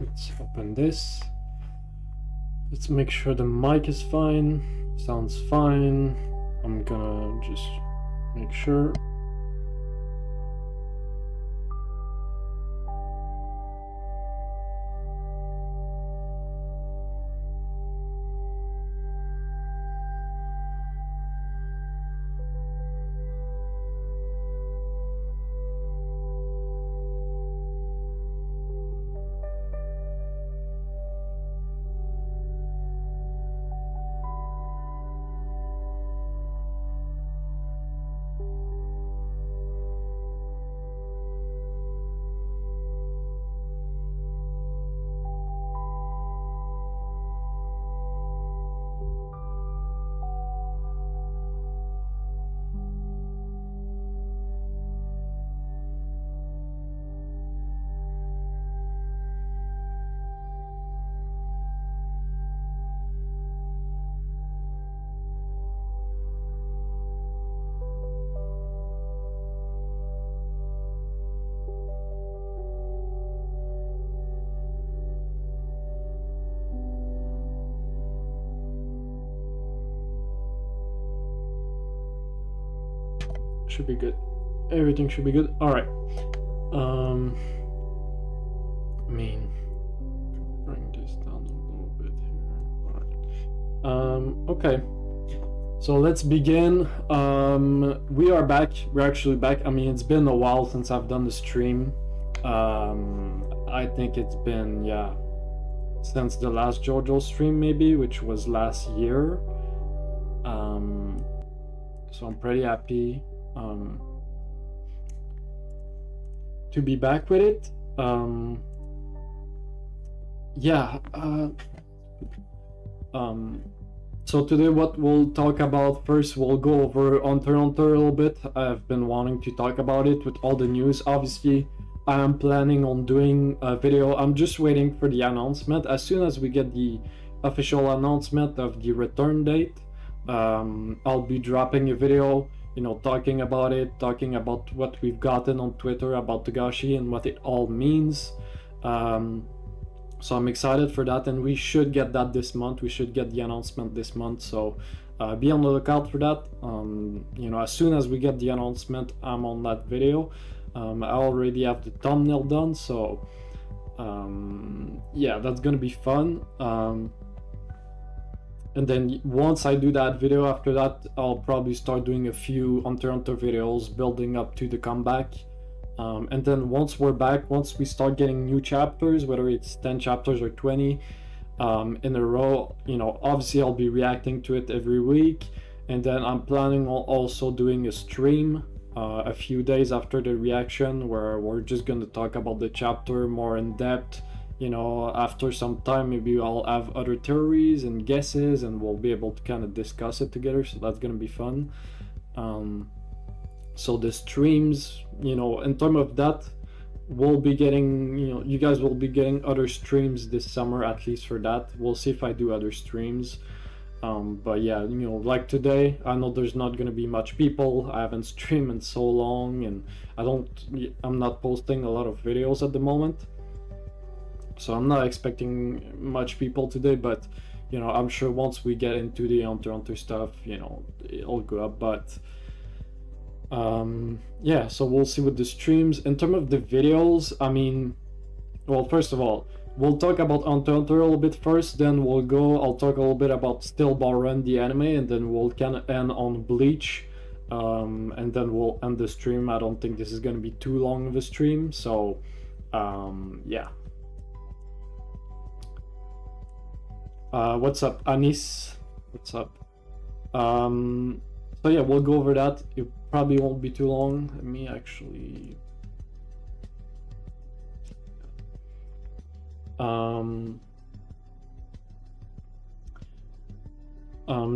let's open this. Let's make sure the mic is fine, sounds fine. I'm gonna just make sure. Should be good. Everything should be good. All right. I mean, bring this down a little bit here. All right. Okay. So let's begin. We are back. We're actually back. I mean, it's been a while since I've done the stream. I think it's been, yeah, since the last JoJo stream maybe, which was last year. So I'm pretty happy to be back with it. So today what we'll talk about, first we'll go over Hunter x Hunter a little bit. I've been wanting to talk about it with all the news. Obviously I am planning on doing a video. I'm just waiting for the announcement. As soon as we get the official announcement of the return date, I'll be dropping a video, you know, talking about it, talking about what we've gotten on Twitter about Togashi and what it all means. So I'm excited for that, and we should get that this month. We should get the announcement this month, so be on the lookout for that. You know, as soon as we get the announcement, I'm on that video. I already have the thumbnail done, so yeah, that's gonna be fun. And then once I do that video, after that, I'll probably start doing a few Hunter x Hunter videos building up to the comeback. And then once we're back, once we start getting new chapters, whether it's 10 chapters or 20 in a row, you know, obviously I'll be reacting to it every week. And then I'm planning on also doing a stream a few days after the reaction, where we're just going to talk about the chapter more in depth. You know, after some time, maybe I'll have other theories and guesses, and we'll be able to kind of discuss it together, so that's gonna be fun. So the streams, you know, in terms of that, we'll be getting, you know, you guys will be getting other streams this summer, at least for that. We'll see if I do other streams. But yeah, you know, like today, I know there's not gonna be much people. I haven't streamed in so long, and I'm not posting a lot of videos at the moment. So I'm not expecting much people today, but you know, I'm sure once we get into the Hunter x Hunter stuff, you know, it'll go up. But yeah, so we'll see with the streams. In terms of the videos, I mean, well, first of all, we'll talk about Hunter x Hunter a little bit first, then I'll talk a little bit about Steel Ball Run, the anime, and then we'll kind of end on Bleach, and then we'll end the stream. I don't think this is going to be too long of a stream, so yeah. What's up, Anis? What's up? So yeah, we'll go over that. It probably won't be too long. Let me actually...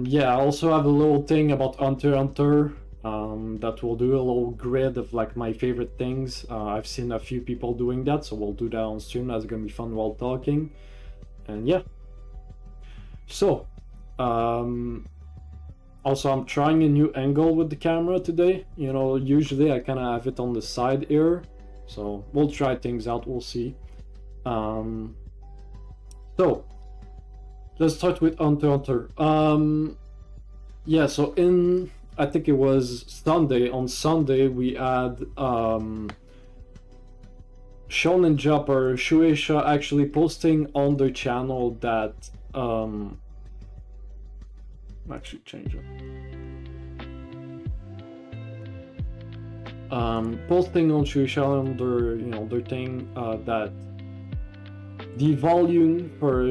yeah, I also have a little thing about Hunter x Hunter that we'll do a little grid of like my favorite things. I've seen a few people doing that, so we'll do that on stream. That's gonna be fun while talking. And yeah. So, also I'm trying a new angle with the camera today. You know, usually I kind of have it on the side here, so we'll try things out, we'll see. So let's start with Hunter x Hunter. Yeah, so I think it was Sunday. On Sunday we had Shonen Jump or Shueisha actually posting on their channel that actually change it. Posting on Shueisha on their thing that the volume for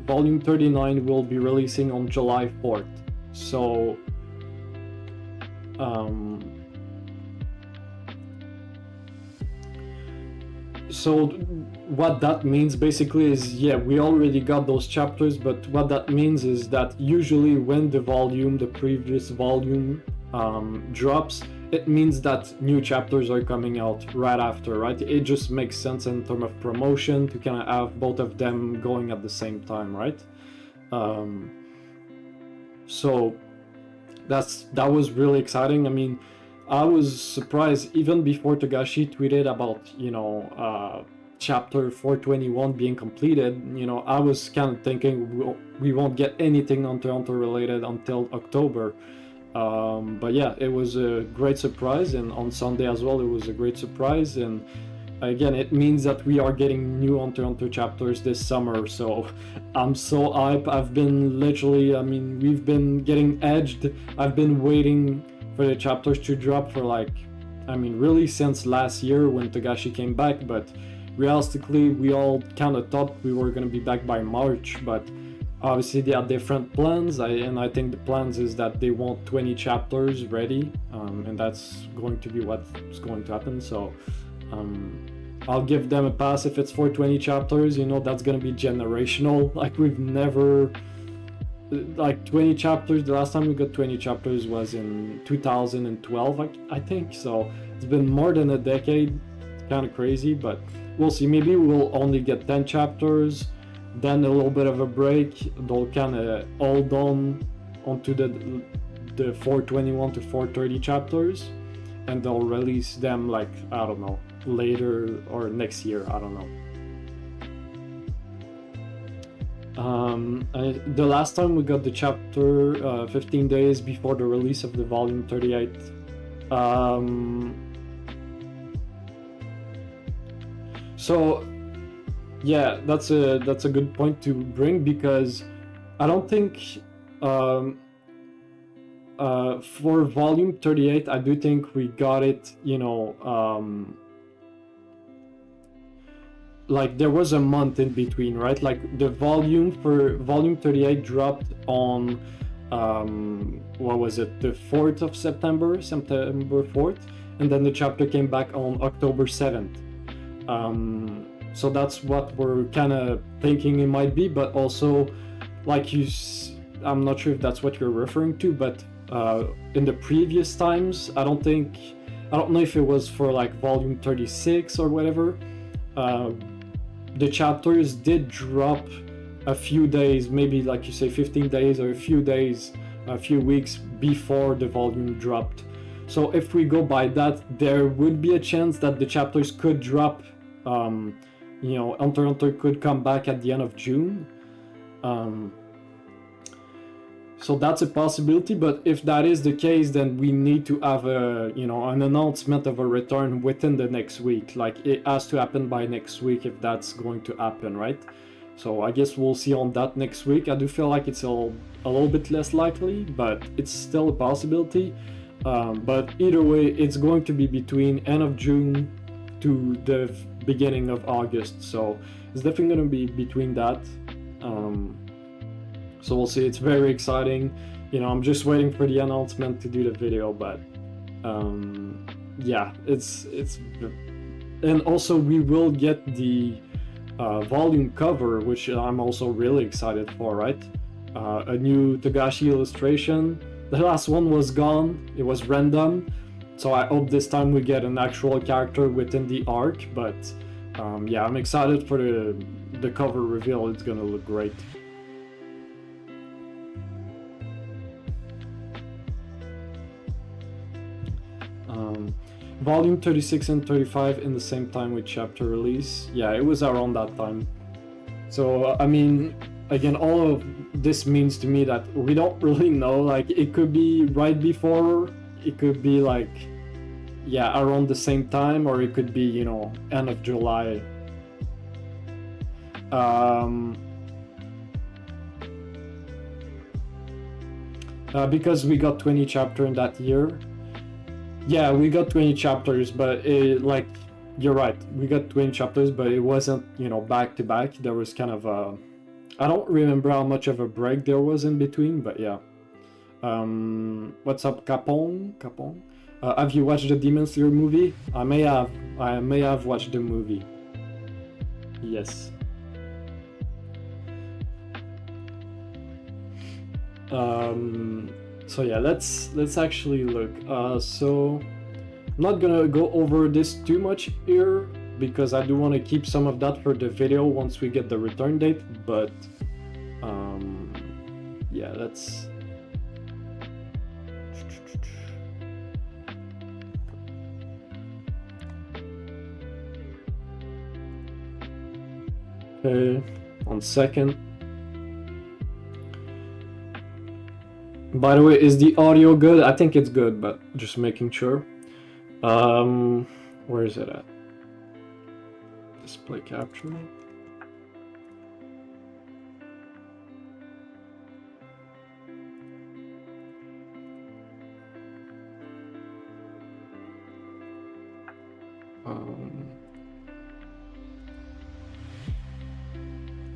volume 39 will be releasing on July 4th. So so what that means basically is, yeah, we already got those chapters, but what that means is that usually when the previous volume drops, it means that new chapters are coming out right after, right? It just makes sense in terms of promotion to kind of have both of them going at the same time, right? So that was really exciting. I mean, I was surprised even before Togashi tweeted about, chapter 421 being completed. I was kind of thinking we won't get anything Hunter x Hunter related until October. But yeah, it was a great surprise, and on Sunday as well it was a great surprise, and again it means that we are getting new Hunter x Hunter chapters this summer, so I'm so hyped. I've been literally, we've been getting edged. I've been waiting for the chapters to drop for really since last year when Togashi came back, but realistically we all kind of thought we were going to be back by March, but obviously they have different plans, and I think the plans is that they want 20 chapters ready, and that's going to be what's going to happen. So I'll give them a pass if it's for 20 chapters. That's going to be generational. We've never 20 chapters. The last time we got 20 chapters was in 2012, I think. So it's been more than a decade. It's kind of crazy, but we'll see. Maybe we'll only get 10 chapters, then a little bit of a break. They'll kind of hold on onto the 421 to 430 chapters, and they'll release them I don't know, later or next year. I don't know. The last time we got the chapter 15 days before the release of the volume 38. So yeah, that's a good point to bring, because I don't think for volume 38 I do think we got it, there was a month in between, right? The volume for volume 38 dropped on what was it, the 4th of September 4th, and then the chapter came back on October 7th. So that's what we're kind of thinking it might be, but also I'm not sure if that's what you're referring to, but in the previous times, I don't know if it was for volume 36 or whatever, the chapters did drop a few days, maybe you say 15 days or a few weeks before the volume dropped. So if we go by that, there would be a chance that the chapters could drop, Hunter x Hunter could come back at the end of June. So that's a possibility, but if that is the case, then we need to have an announcement of a return within the next week. It has to happen by next week if that's going to happen, right? So I guess we'll see on that next week. I do feel like it's a little bit less likely, but it's still a possibility. But either way, it's going to be between end of June to the beginning of August, so it's definitely going to be between that. So we'll see. It's very exciting. I'm just waiting for the announcement to do the video, but yeah, it's and also we will get the volume cover, which I'm also really excited for, right? A new Togashi illustration. The last one was gone, it was random, so I hope this time we get an actual character within the arc. But yeah, I'm excited for the cover reveal. It's gonna look great. Volume 36 and 35 in the same time with chapter release. Yeah, it was around that time. So I mean, again, all of this means to me that we don't really know. Like, it could be right before, it could be like, yeah, around the same time, or it could be, you know, end of July. Because we got 20 chapters in that year. Yeah, we got 20 chapters, but like, you're right, we got 20 chapters, but it wasn't, you know, back to back. There was kind of a, I don't remember how much of a break there was in between, but yeah. What's up, Capone? Have you watched the Demon Slayer movie? I may have watched the movie. Yes. So yeah, let's actually look. So I'm not gonna go over this too much here because I do want to keep some of that for the video once we get the return date, but yeah, let's okay, 1 second. By the way, is the audio good? I think it's good, but just making sure. Where is it at? Display capture.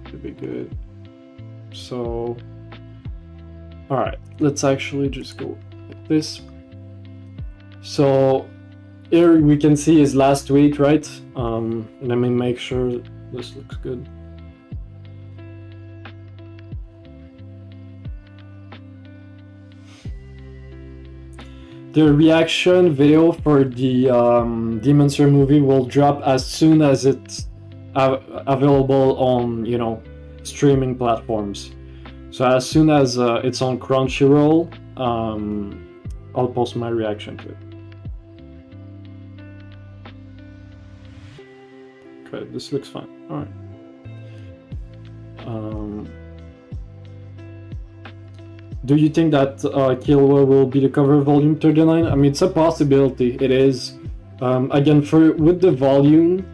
Should be good. So, all right, let's actually just go like this. So here we can see is last week, right? Let me make sure this looks good. The reaction video for the Demon Slayer movie will drop as soon as it's available on, you know, streaming platforms. So as soon as it's on Crunchyroll, I'll post my reaction to it. Okay, this looks fine. All right. Do you think that Killua will be the cover of Volume 39? I mean, it's a possibility. It is. Again, with the volume,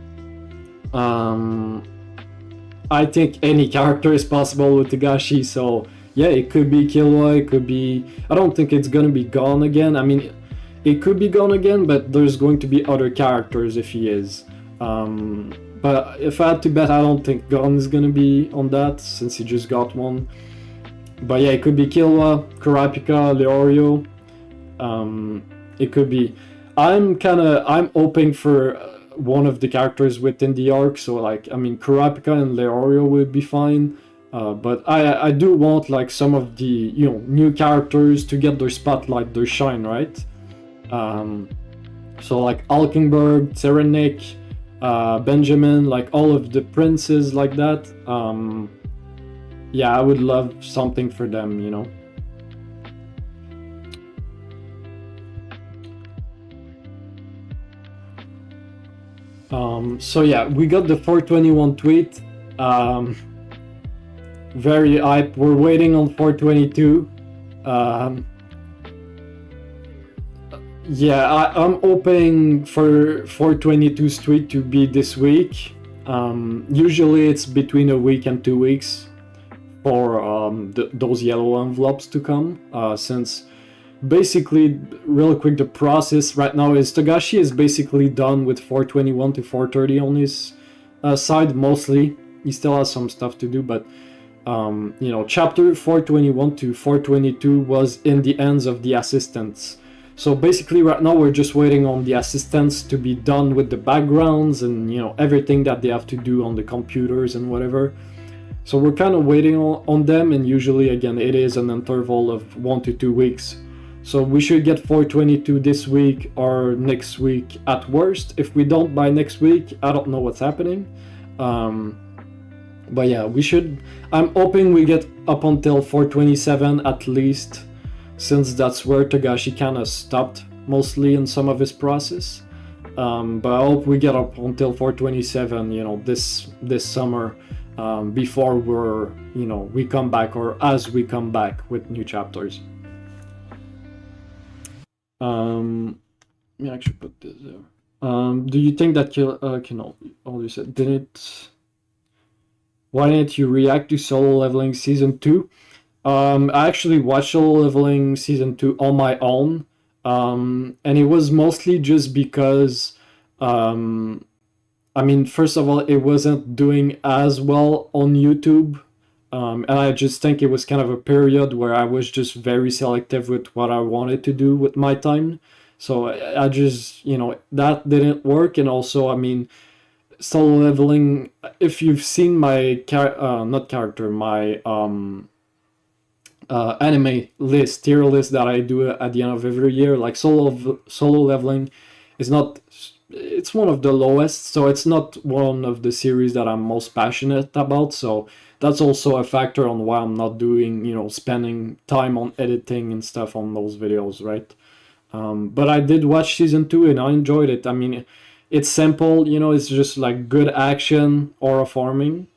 I think any character is possible with Togashi. So yeah, it could be Killua. It could be. I don't think it's gonna be Gon again. I mean, it could be Gon again, but there's going to be other characters if he is. But if I had to bet, I don't think Gon is gonna be on that since he just got one. But yeah, it could be Killua, Kurapika, Leorio. It could be. I'm hoping for one of the characters within the arc. So like, I mean, Kurapika and Leorio would be fine. But I do want like some of the, you know, new characters to get their spotlight, their shine, right? So like Alkenberg, Serenik, Benjamin, like all of the princes like that. Yeah, I would love something for them, you know. So yeah, we got the 421 tweet. Very hype. We're waiting on 422. Yeah, I'm hoping for 422's tweet to be this week. Usually it's between a week and 2 weeks for those yellow envelopes to come, since basically, real quick, the process right now is Togashi is basically done with 421 to 430 on his side, mostly. He still has some stuff to do, but you know, chapter 421 to 422 was in the hands of the assistants. So basically right now we're just waiting on the assistants to be done with the backgrounds and, you know, everything that they have to do on the computers and whatever. So we're kind of waiting on them, and usually again it is an interval of 1 to 2 weeks. So we should get 422 this week or next week at worst. If we don't by next week, I don't know what's happening. But yeah, we should. I'm hoping we get up until 427 at least, since that's where Togashi kind of stopped mostly in some of his process. But I hope we get up until 427, you know, this summer. before we come back, or as we come back with new chapters. Let me actually put this there. Do you think that all you said why didn't you react to Solo Leveling Season 2? I actually watched Solo Leveling Season 2 on my own, and it was mostly just because I mean, first of all, it wasn't doing as well on YouTube. And I just think it was kind of a period where I was just very selective with what I wanted to do with my time. So I just, that didn't work. And also, I mean, Solo Leveling, if you've seen my, my anime list, tier list that I do at the end of every year, like Solo Leveling is not, it's one of the lowest, so it's not one of the series that I'm most passionate about, so that's also a factor on why I'm not doing, spending time on editing and stuff on those videos, right? But I did watch Season 2 and I enjoyed it. I mean, it's simple, it's just like good action, aura farming.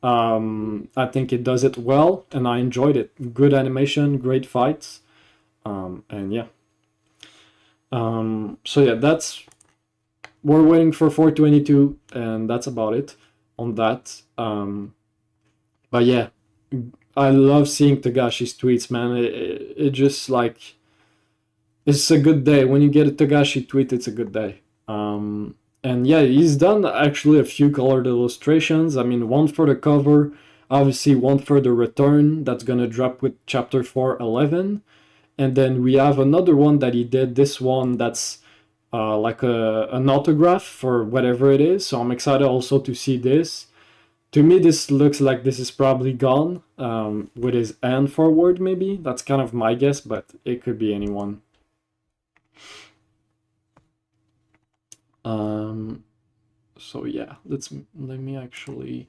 I think it does it well, and I enjoyed it. Good animation, great fights, and yeah. So yeah, we're waiting for 422, and that's about it on that. But yeah, I love seeing Togashi's tweets, man. It just like, it's a good day. When you get a Togashi tweet, it's a good day. And yeah, he's done actually a few colored illustrations. I mean, one for the cover, obviously one for the return that's gonna drop with chapter 411. And then we have another one that he did, this one that's like an autograph for whatever it is. So I'm excited also to see this. To me, this looks like this is probably gone, with his hand forward maybe. That's kind of my guess, but it could be anyone. So yeah, let me actually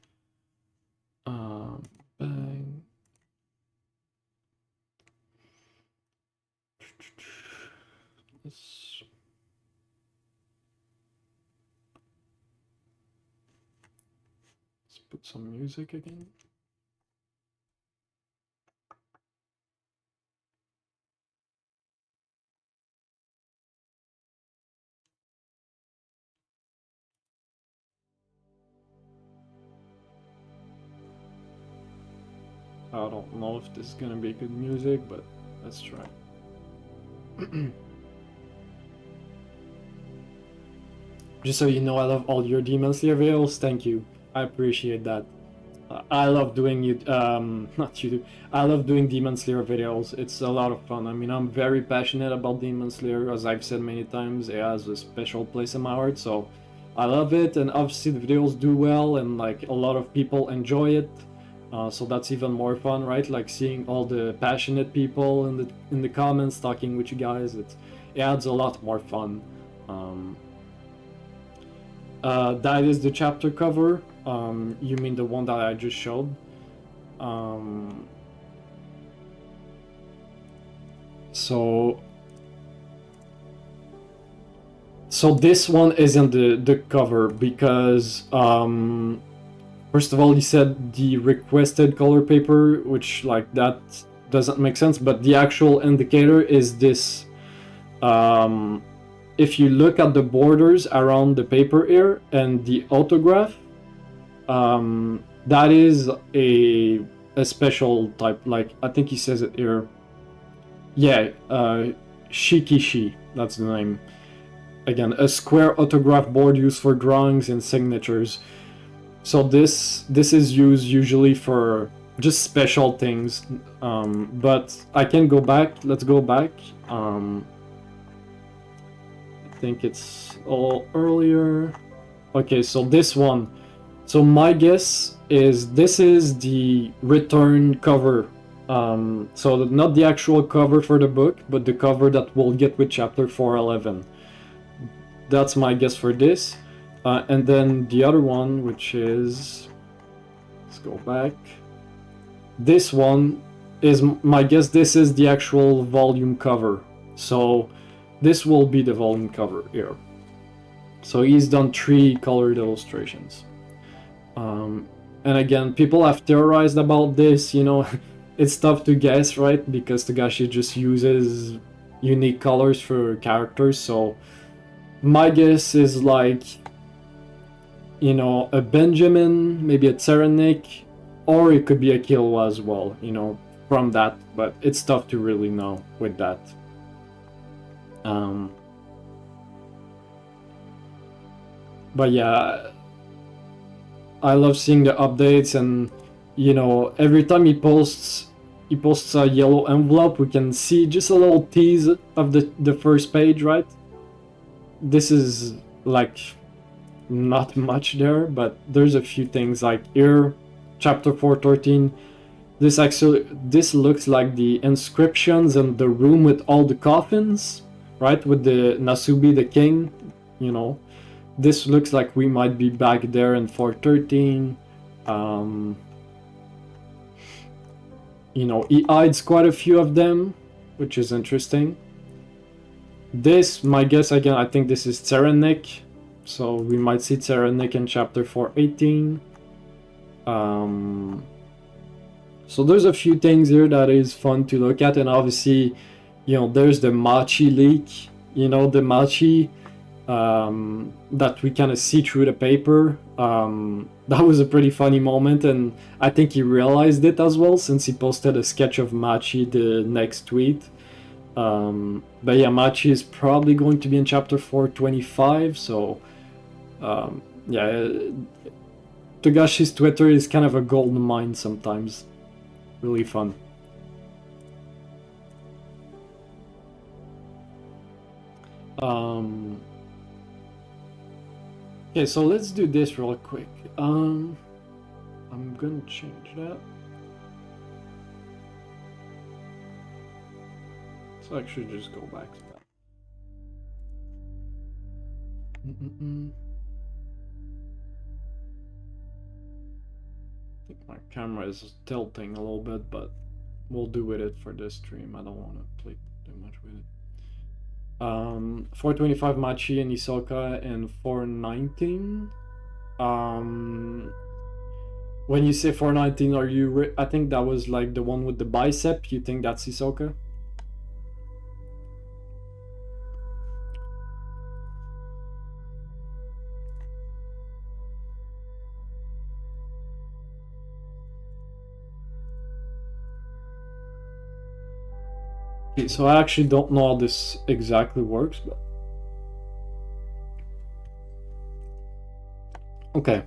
bang. Let's put some music again. I don't know if this is gonna be good music, but let's try. Just so you know, I love all your Demon Slayer videos. Thank you. I appreciate that. I love doing not YouTube. I love doing Demon Slayer videos. It's a lot of fun. I mean, I'm very passionate about Demon Slayer. As I've said many times, it has a special place in my heart. So I love it, and obviously the videos do well, and like a lot of people enjoy it. So that's even more fun, right? Like seeing all the passionate people in the comments talking with you guys. It adds a lot more fun. That is the chapter cover. You mean the one that I just showed? So this one isn't the cover because first of all, he said the requested color paper, which like that doesn't make sense, but the actual indicator is this. If you look at the borders around the paper here and the autograph, that is a special type, like I think he says it here. Yeah, Shikishi, that's the name. Again, a square autograph board used for drawings and signatures. So this is used usually for just special things, but I can go back. Let's go back. I think it's all earlier. Okay, so this one. So my guess is this is the return cover. So not the actual cover for the book, but the cover that we'll get with chapter 411. That's my guess for this. And then the other one, which is, let's go back. This one is my guess. This is the actual volume cover. So this will be the volume cover here. So he's done 3 colored illustrations. And And again, people have theorized about this, you know. It's tough to guess, right? Because Togashi just uses unique colors for characters, so my guess is like, you know, a Benjamin, maybe a Tserenik, or it could be a Killua as well, you know, from that, but it's tough to really know with that. But yeah, I love seeing the updates, and you know, every time he posts a yellow envelope, we can see just a little tease of the first page, right? This is like not much there, but there's a few things like here, chapter 413. This looks like the inscriptions in the room with all the coffins, right? With the Nasubi, the king, you know. This looks like we might be back there in 413. You know, he hides quite a few of them, which is interesting. This, my guess again, I think this is Tserenik. So we might see Tserenik in chapter 418. So there's a few things here that is fun to look at, and obviously, you know, there's the Machi leak. You know, the Machi that we kind of see through the paper. That was a pretty funny moment, and I think he realized it as well since he posted a sketch of Machi the next tweet. But yeah, Machi is probably going to be in chapter 425, so yeah, Togashi's Twitter is kind of a gold mine sometimes. Really fun. Okay, so let's do this real quick. I'm gonna change that. So actually just go back to that. I think my camera is tilting a little bit, but we'll do with it for this stream. I don't want to play too much with it. 425 Machi and Hisoka, and 419. When you say 419, are you? I think that was like the one with the bicep. You think that's Hisoka? Okay, so I actually don't know how this exactly works, but okay.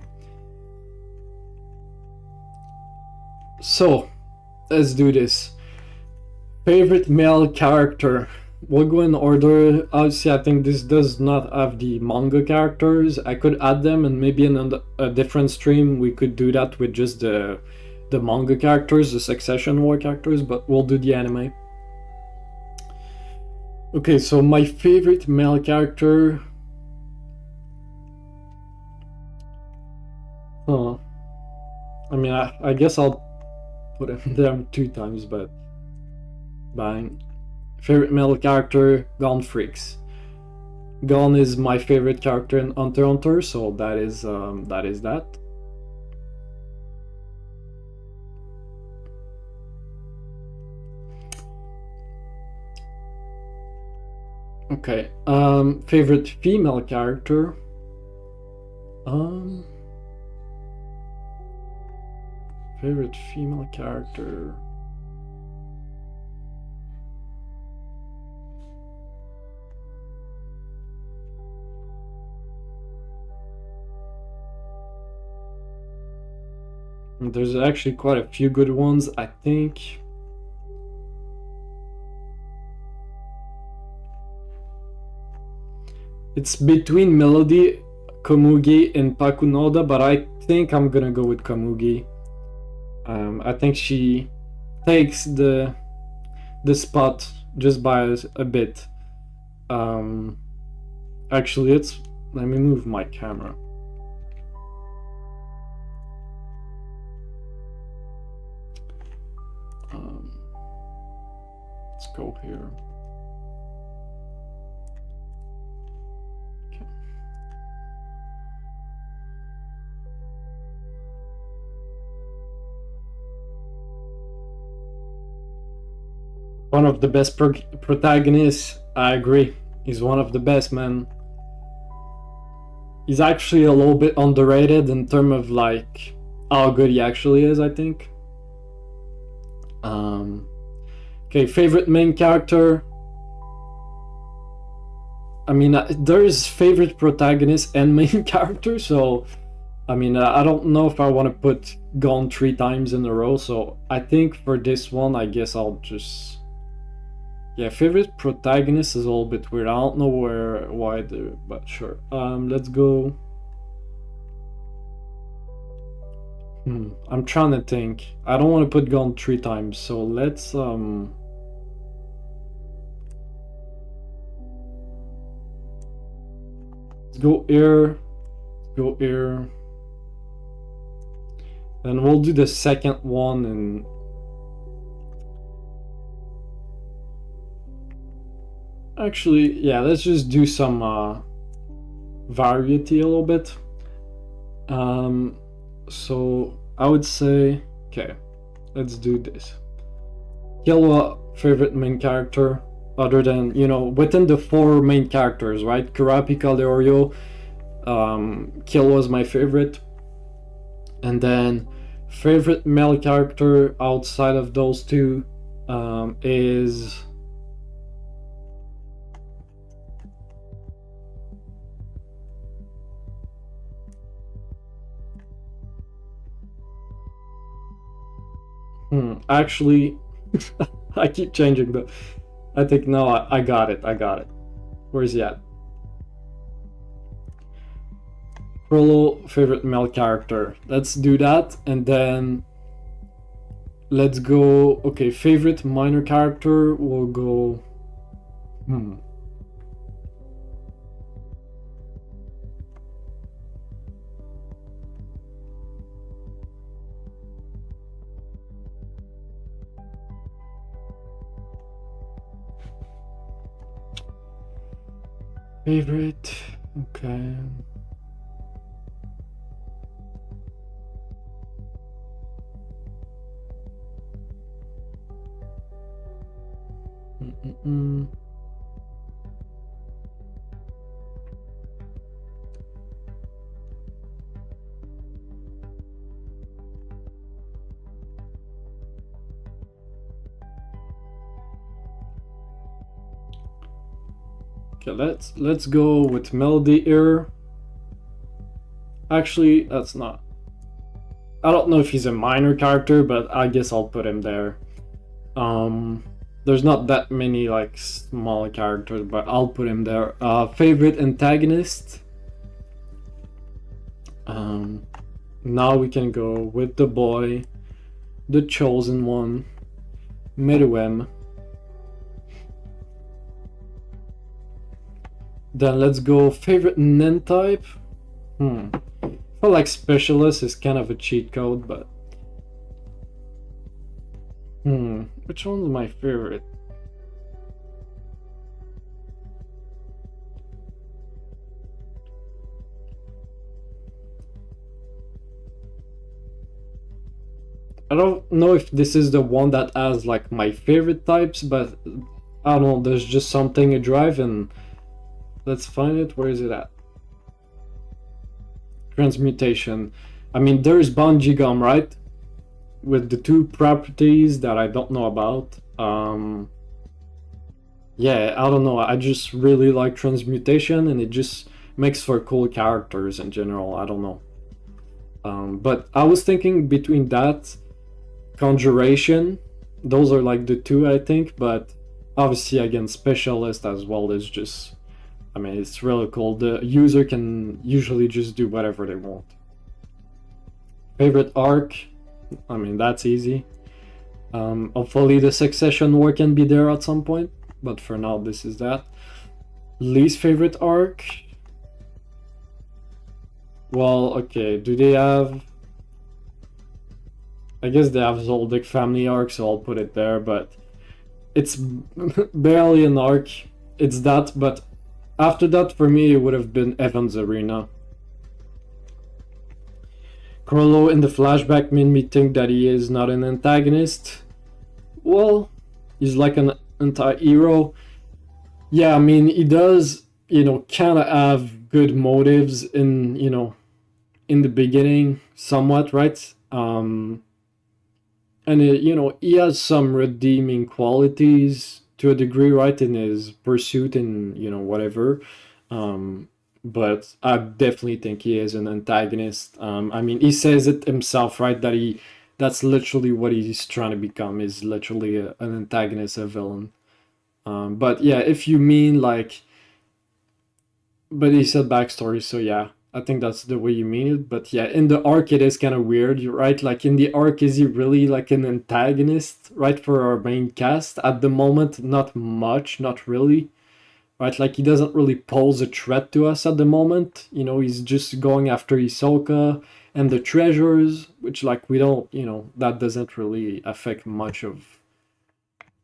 So let's do this. Favorite male character. We'll go in order. Obviously, I think this does not have the manga characters. I could add them, and maybe in a different stream we could do that with just the manga characters, the Succession War characters, but we'll do the anime. Okay, so my favorite male character. I mean, I guess I'll put him there 2 times, but bang. Favorite male character, Gon Freecs. Gon is my favorite character in Hunter x Hunter, so that is that. Okay, favorite female character. Favorite female character. There's actually quite a few good ones, I think. It's between Melody, Komugi, and Pakunoda, but I think I'm gonna go with Komugi. I think she takes the spot just by a bit. Actually, let me move my camera. Let's go here. One of the best protagonists. I agree. He's one of the best, man. He's actually a little bit underrated in terms of like how good he actually is, I think. Okay, favorite main character. I mean, there's favorite protagonist and main character, so I mean, I don't know if I want to put Gone 3 times in a row, so I think for this one, I guess I'll just... Yeah, favorite protagonist is a little bit weird. I don't know why, but sure. Let's go... I'm trying to think. I don't want to put Gone 3 times, so let's... Let's go here. Go here. Then we'll do the second one and... Actually, yeah, let's just do some variety a little bit. So I would say, okay, let's do this. Killua, favorite main character, other than, you know, within the 4 main characters, right? Kurapika, Leorio, Killua's my favorite. And then favorite male character outside of those 2 is... Actually, I keep changing, but I think no, I got it. Where's he at? Chrollo, favorite male character. Let's do that, and then let's go. Okay, favorite minor character. We'll go. Favorite, okay. Okay, let's go with Melody here. Actually, that's not... I don't know if he's a minor character, but I guess I'll put him there. There's not that many like small characters, but I'll put him there. Favorite antagonist. Now we can go with the boy, the chosen one, Meruem. Then let's go favorite Nen type. I feel like specialist is kind of a cheat code, but which one's my favorite? I don't know if this is the one that has like my favorite types, but I don't know, there's just something a drive, and let's find it. Where is it at? Transmutation. I mean, there's Bungee Gum, right? With the 2 properties that I don't know about. Yeah, I don't know. I just really like transmutation, and it just makes for cool characters in general. I don't know. But I was thinking between that, Conjuration. Those are like the 2, I think. But obviously, again, Specialist as well is just... I mean, it's really cool. The user can usually just do whatever they want. Favorite arc? I mean, that's easy. Hopefully the Succession War can be there at some point, but for now this is that. Least favorite arc? Well, okay, do they have... I guess they have Zoldyck family arc, so I'll put it there, but it's barely an arc. It's that, but after that, for me, it would have been Evan's Arena. Chrollo in the flashback made me think that he is not an antagonist. Well, he's like an anti-hero. Yeah, I mean, he does, kind of have good motives in, in the beginning, somewhat, right? And he has some redeeming qualities to a degree, right, in his pursuit and whatever. Um, but I definitely think he is an antagonist. I mean, he says it himself, right, that that's literally what he's trying to become, is literally an antagonist, a villain. But yeah, if you mean like, but he said backstory, so yeah, I think that's the way you mean it. But yeah, in the arc, it is kind of weird, you're right? Like, in the arc, is he really like an antagonist, right, for our main cast? At the moment, not much, not really, right? Like, he doesn't really pose a threat to us at the moment. He's just going after Hisoka and the treasures, which, like, we don't, that doesn't really affect much of.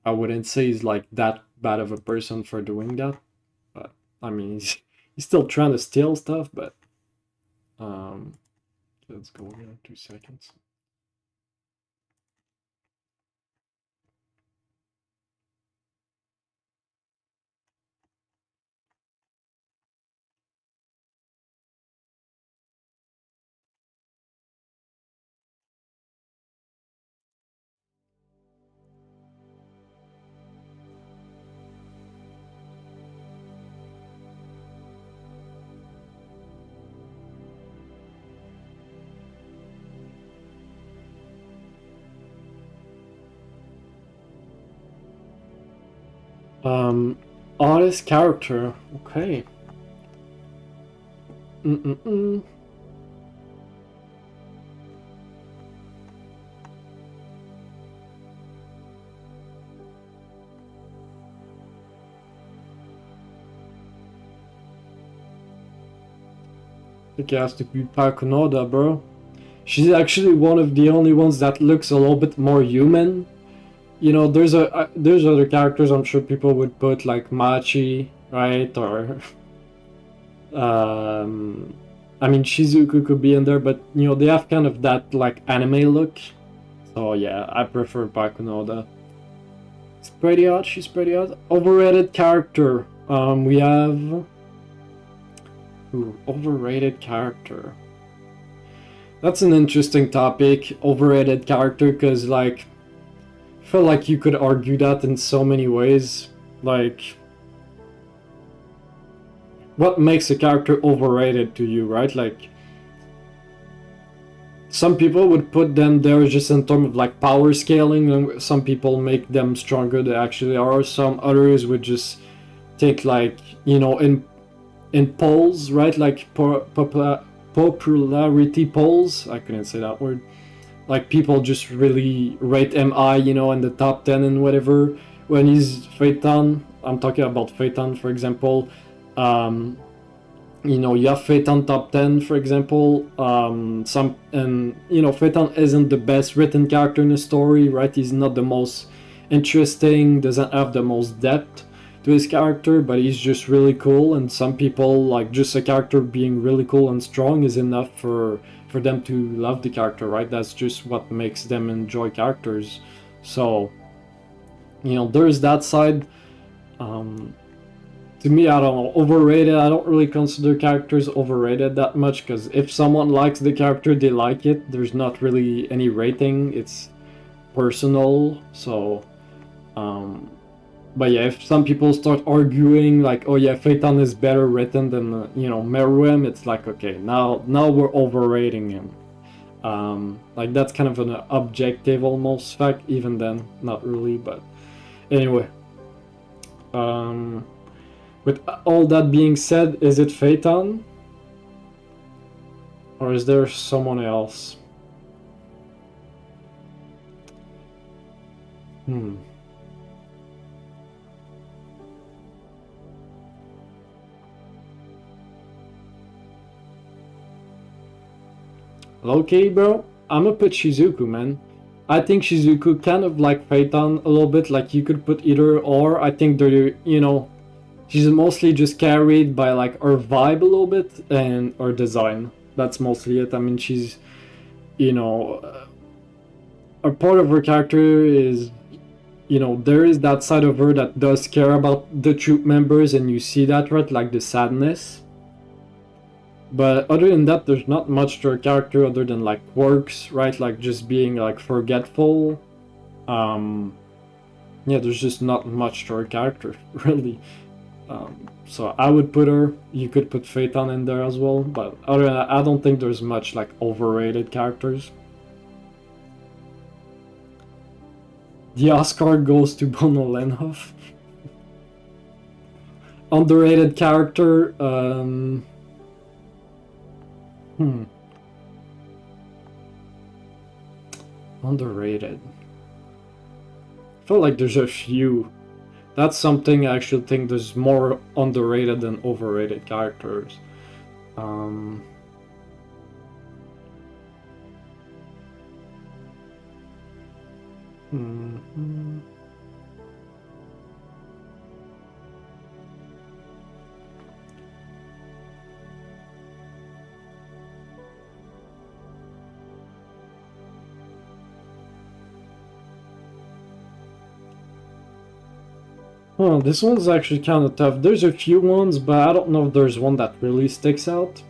I wouldn't say he's like that bad of a person for doing that, but I mean, he's still trying to steal stuff, but um, let's go here, 2 seconds. Um, Artist character, okay. Mm-mm-mm. I think it has to be Pakunoda, bro. She's actually one of the only ones that looks a little bit more human. There's other characters I'm sure people would put, like Machi, right? Or I mean, Shizuku could be in there, but they have kind of that like anime look. So yeah, I prefer Pakunoda. It's pretty odd. She's pretty odd. Overrated character. We have. Ooh, overrated character. That's an interesting topic. Overrated character, because like, I feel like you could argue that in so many ways. Like, what makes a character overrated to you, right? Like, some people would put them there just in terms of like power scaling, and some people make them stronger than they actually are. Some others would just take like in polls, right? Like popularity polls. I couldn't say that word. Like, people just really rate him high, in the top 10 and whatever. When he's Phaeton, I'm talking about Phaeton, for example. You have Phaeton top 10, for example. Phaeton isn't the best written character in the story, right? He's not the most interesting, doesn't have the most depth to his character, but he's just really cool. And some people, like, just a character being really cool and strong is enough for them to love the character, right? That's just what makes them enjoy characters. So, there's that side. To me, I don't know, overrated. I don't really consider characters overrated that much, because if someone likes the character, they like it. There's not really any rating. It's personal. So, but yeah, if some people start arguing like, oh yeah, Phaeton is better written than Meruem, it's like, okay, now we're overrating him. Like, that's kind of an objective almost fact. Even then, not really. But anyway, with all that being said, is it Phaeton? Or is there someone else? Okay, bro. I'ma put Shizuku, man. I think Shizuku kind of like Phaeton a little bit. Like, you could put either or. I think they're, she's mostly just carried by like her vibe a little bit and her design. That's mostly it. I mean, she's, a part of her character is you know, there is that side of her that does care about the troop members, and you see that, right? Like the sadness. But other than that, there's not much to her character other than like quirks, right? Like just being like forgetful. Yeah, there's just not much to her character, really. So I would put her. You could put Phaeton in there as well, but other than that, I don't think there's much like overrated characters. The Oscar goes to Bono Lenhoff. Underrated character. Underrated. I feel like there's a few. That's something I actually think there's more underrated than overrated characters. Oh, this one's actually kind of tough. There's a few ones, but I don't know if there's one that really sticks out.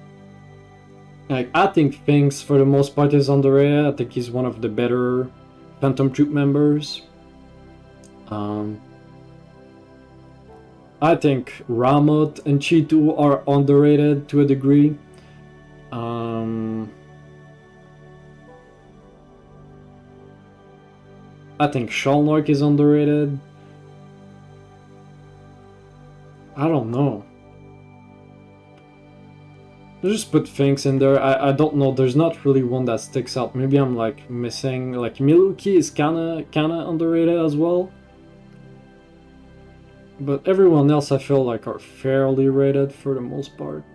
Like, I think Finks, for the most part, is underrated. I think he's one of the better Phantom Troop members. I think Ramot and Chitu are underrated to a degree. I think Shalnork is underrated. I don't know. Let's just put Finks in there. I don't know. There's not really one that sticks out. Maybe I'm like missing. Like Miluki is kinda underrated as well. But everyone else I feel like are fairly rated for the most part.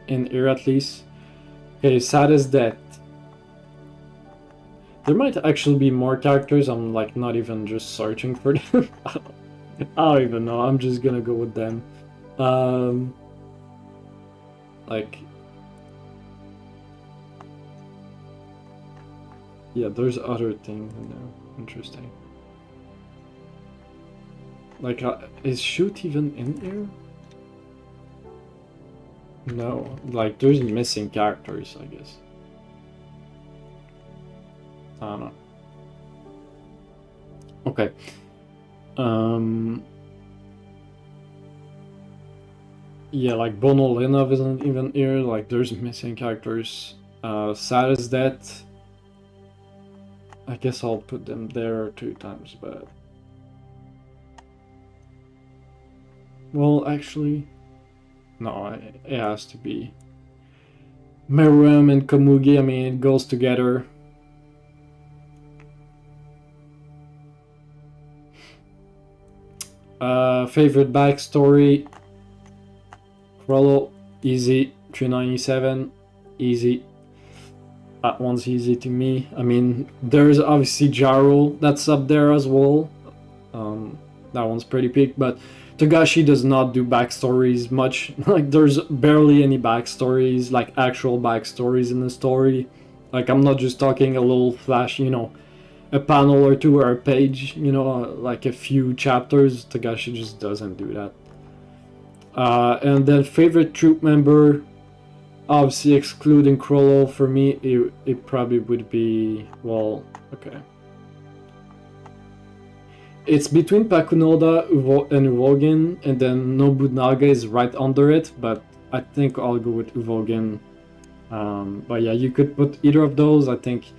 In here at least. Okay, Sad as Death. There might actually be more characters. I'm like not even just searching for them. I don't even know. I'm just gonna go with them. Like, yeah, there's other things in there. Interesting. Like, is Shoot even in here? No. Like, there's missing characters, I guess. I don't know. Okay. Yeah, like Bono Lenov isn't even here. Like, there's missing characters. Sad as Death. I guess I'll put them there 2 times, but... Well, actually... No, it has to be... Meruem and Komugi, I mean, it goes together. Favorite backstory... Chrollo, easy. 397, easy. That one's easy to me. I mean, there's obviously Gyro that's up there as well. That one's pretty big, but Togashi does not do backstories much. Like, there's barely any backstories, like actual backstories in the story. Like, I'm not just talking a little flash, you know, a panel or two or a page, you know, like a few chapters. Togashi just doesn't do that. And then favorite troop member, obviously excluding Chrollo, for me it probably would be, well, okay. It's between Pakunoda and Uvogin, and then Nobunaga is right under it, but I think I'll go with Uvogin. But yeah, you could put either of those. I think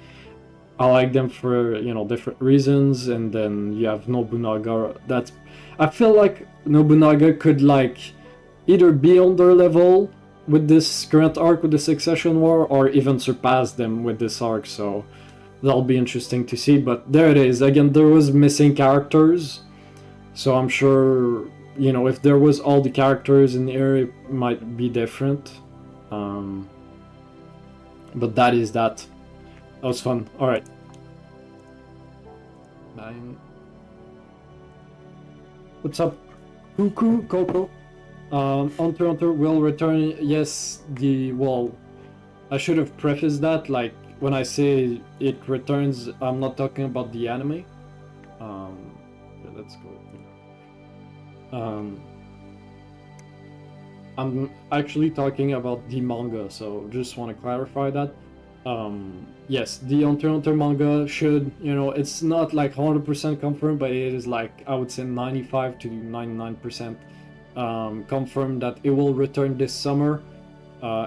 I like them for, you know, different reasons, and then you have Nobunaga. That's, I feel like Nobunaga could like either be on their level with this current arc with the Succession War, or even surpass them with this arc, so that'll be interesting to see. But there it is. Again, there was missing characters, so I'm sure, you know, if there was all the characters in here, it might be different. But that is that. That was fun. Alright. 9. What's up, Cuckoo Coco? Hunter Hunter will return. Yes, well, I should have prefaced that. Like, when I say it returns, I'm not talking about the anime. Okay, let's go. I'm actually talking about the manga, so just want to clarify that. Yes, the Hunter x Hunter manga should, it's not like 100% confirmed, but it is like, I would say 95 to 99% confirmed that it will return this summer,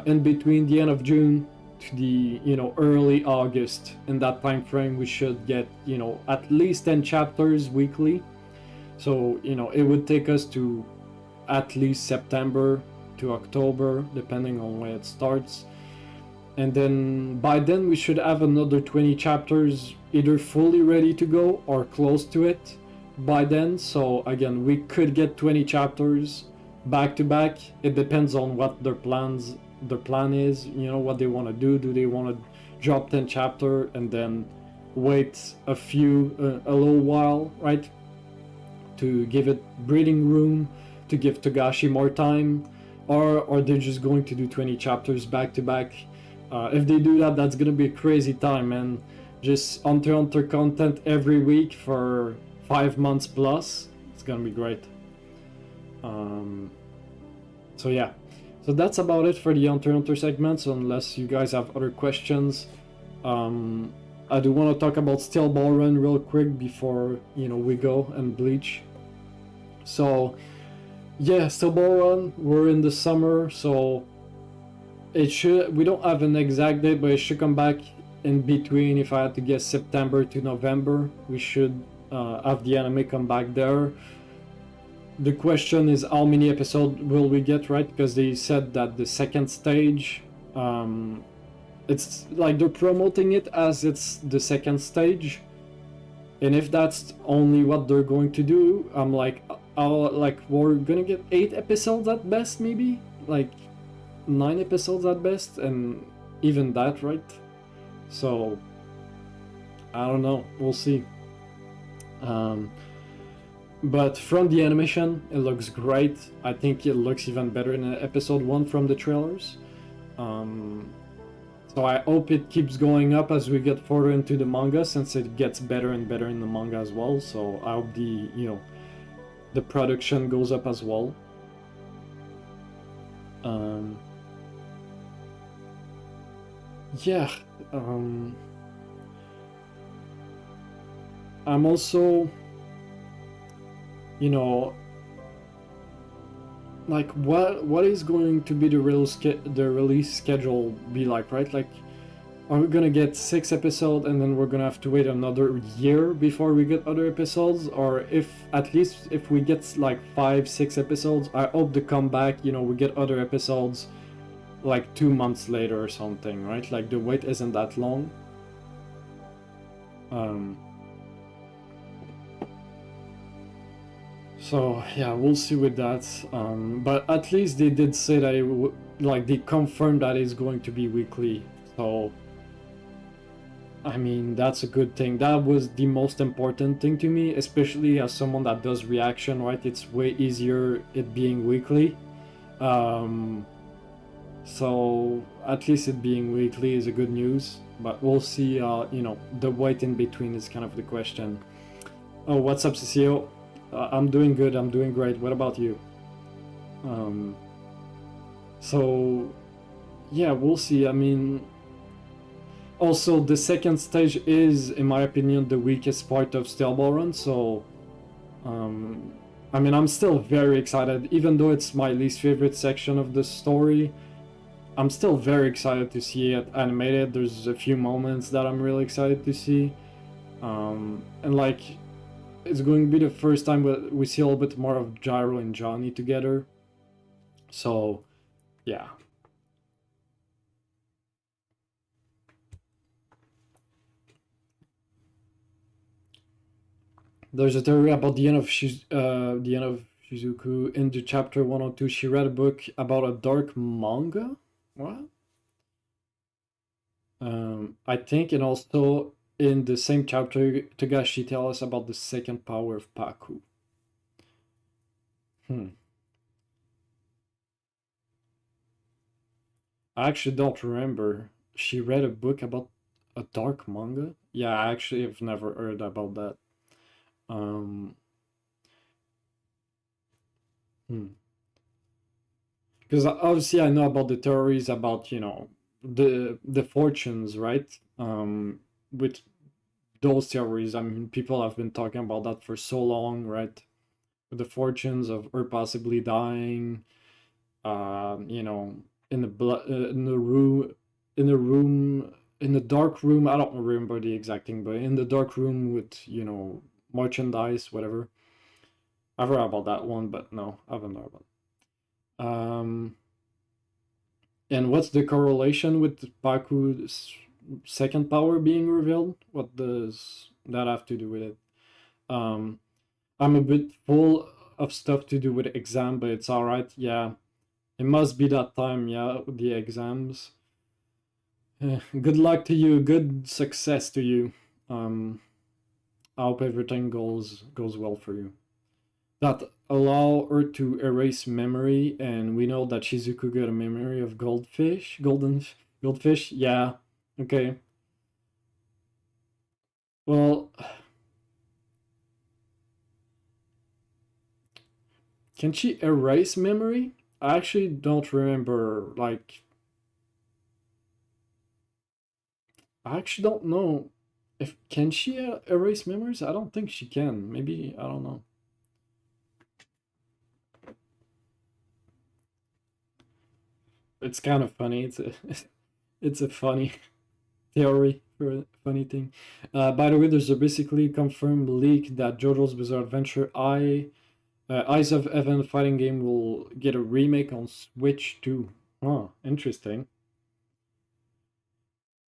in between the end of June to the, early August. In that time frame, we should get, at least 10 chapters weekly. So, it would take us to at least September to October, depending on when it starts. And then by then we should have another 20 chapters either fully ready to go or close to it by then. So again, we could get 20 chapters back to back. It depends on what their plan is, what they want to do. Do they want to drop 10 chapter and then wait a little while, right? To give it breathing room, to give Togashi more time, or are they just going to do 20 chapters back to back? If they do that, that's gonna be a crazy time, and just Hunter x Hunter content every week for 5 months plus. It's gonna be great. So yeah, so that's about it for the Hunter x Hunter segment. So unless you guys have other questions, I do want to talk about Steel Ball Run real quick before we go, and Bleach. So yeah, Steel Ball Run, we're in the summer, so we don't have an exact date, but it should come back in between, if I had to guess, September to November. We should have the anime come back there. The question is how many episodes will we get, right? Because they said that the second stage, it's like they're promoting it as it's the second stage, and if that's only what they're going to do, I'm like, we're gonna get 8 episodes at best, maybe like 9 episodes at best, and even that, right? So I don't know, we'll see. But from the animation, it looks great. I think it looks even better in episode 1 from the trailers. So I hope it keeps going up as we get further into the manga, since it gets better and better in the manga as well. So I hope the production goes up as well. Yeah, I'm also, like, what is going to be the release schedule be like, right? Like, are we gonna get 6 episodes and then we're gonna have to wait another year before we get other episodes? Or at least if we get like 5-6 episodes, I hope to come back, we get other episodes like 2 months later or something, right? Like the wait isn't that long. So yeah, we'll see with that. But at least they did say that they confirmed that it's going to be weekly. So I mean, that's a good thing. That was the most important thing to me, especially as someone that does reaction, right? It's way easier it being weekly. So at least it being weekly is a good news, but we'll see. The wait in between is kind of the question. Oh, what's up, Cecile? I'm doing good. I'm doing great. What about you? So yeah, we'll see. I mean, also the second stage is, in my opinion, the weakest part of Steel Ball Run. So I mean, I'm still very excited, even though it's my least favorite section of the story. I'm still very excited to see it animated. There's a few moments that I'm really excited to see. And like, it's going to be the first time we see a little bit more of Gyro and Johnny together. So, yeah. There's a theory about the end of Shizuku. In the chapter 102, she read a book about a dark manga. What? I think, and also in the same chapter, Togashi tells us about the second power of Paku. I actually don't remember. She read a book about A dark manga? Yeah, I actually have never heard about that. Um, Because obviously I know about the theories about, you know, the fortunes, right? With those theories, I mean, people have been talking about that for so long, right? With the fortunes of her possibly dying, you know, in the in the room, in the room, in the dark room. I don't remember the exact thing, but in the dark room with, you know, merchandise, whatever. I've heard about that one, but no, I haven't heard about it. And what's the correlation with Baku's second power being revealed? What does that have to do with it? Um, I'm a bit full of stuff to do with exam, but it's all right. Yeah, it must be that time. Yeah, the exams. Good luck to you. Good success to you. I hope everything goes well for you. That allow her to erase memory, and we know that Shizuku got a memory of goldfish. Yeah, okay. Well, can she erase memory? I actually don't remember. Like, I actually don't know if can she erase memories. I don't think she can. Maybe I don't know. It's kind of funny. It's a it's a funny theory for a funny thing. By the way, there's a basically confirmed leak that JoJo's Bizarre Adventure Eyes of Heaven fighting game will get a remake on Switch too. Oh, interesting.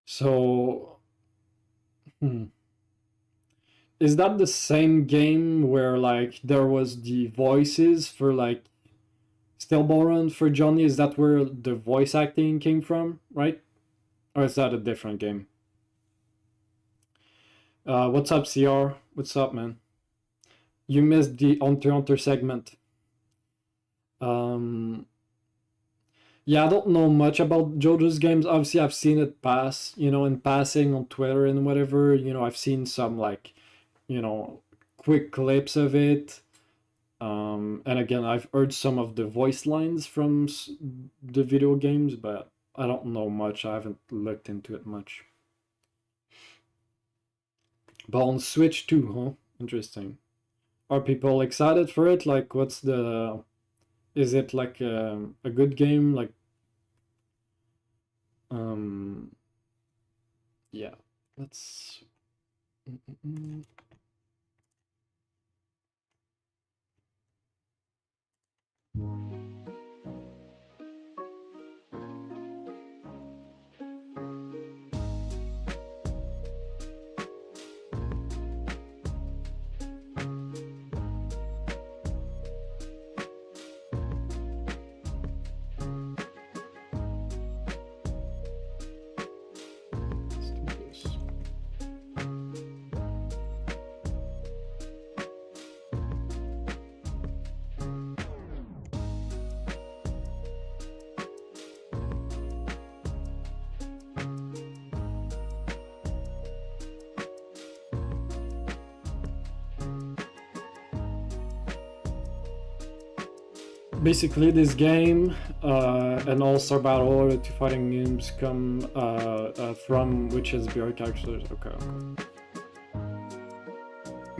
So, is that the same game where like there was the voices for like Stillborn for Johnny? Is that where the voice acting came from, right? Or is that a different game? What's up, CR? What's up, man? You missed the Hunter x Hunter segment. Yeah, I don't know much about JoJo's games. Obviously, I've seen it pass, you know, in passing on Twitter and whatever. You know, I've seen some like, you know, quick clips of it. And again, I've heard some of the voice lines from the video games, but I don't know much. I haven't looked into it much. But on Switch too, huh? Interesting. Are people excited for it? Like, what's the... Is it like a good game? Like, yeah. Let's... Basically, this game and all-star battle order to fighting games come from which is BR characters. Okay.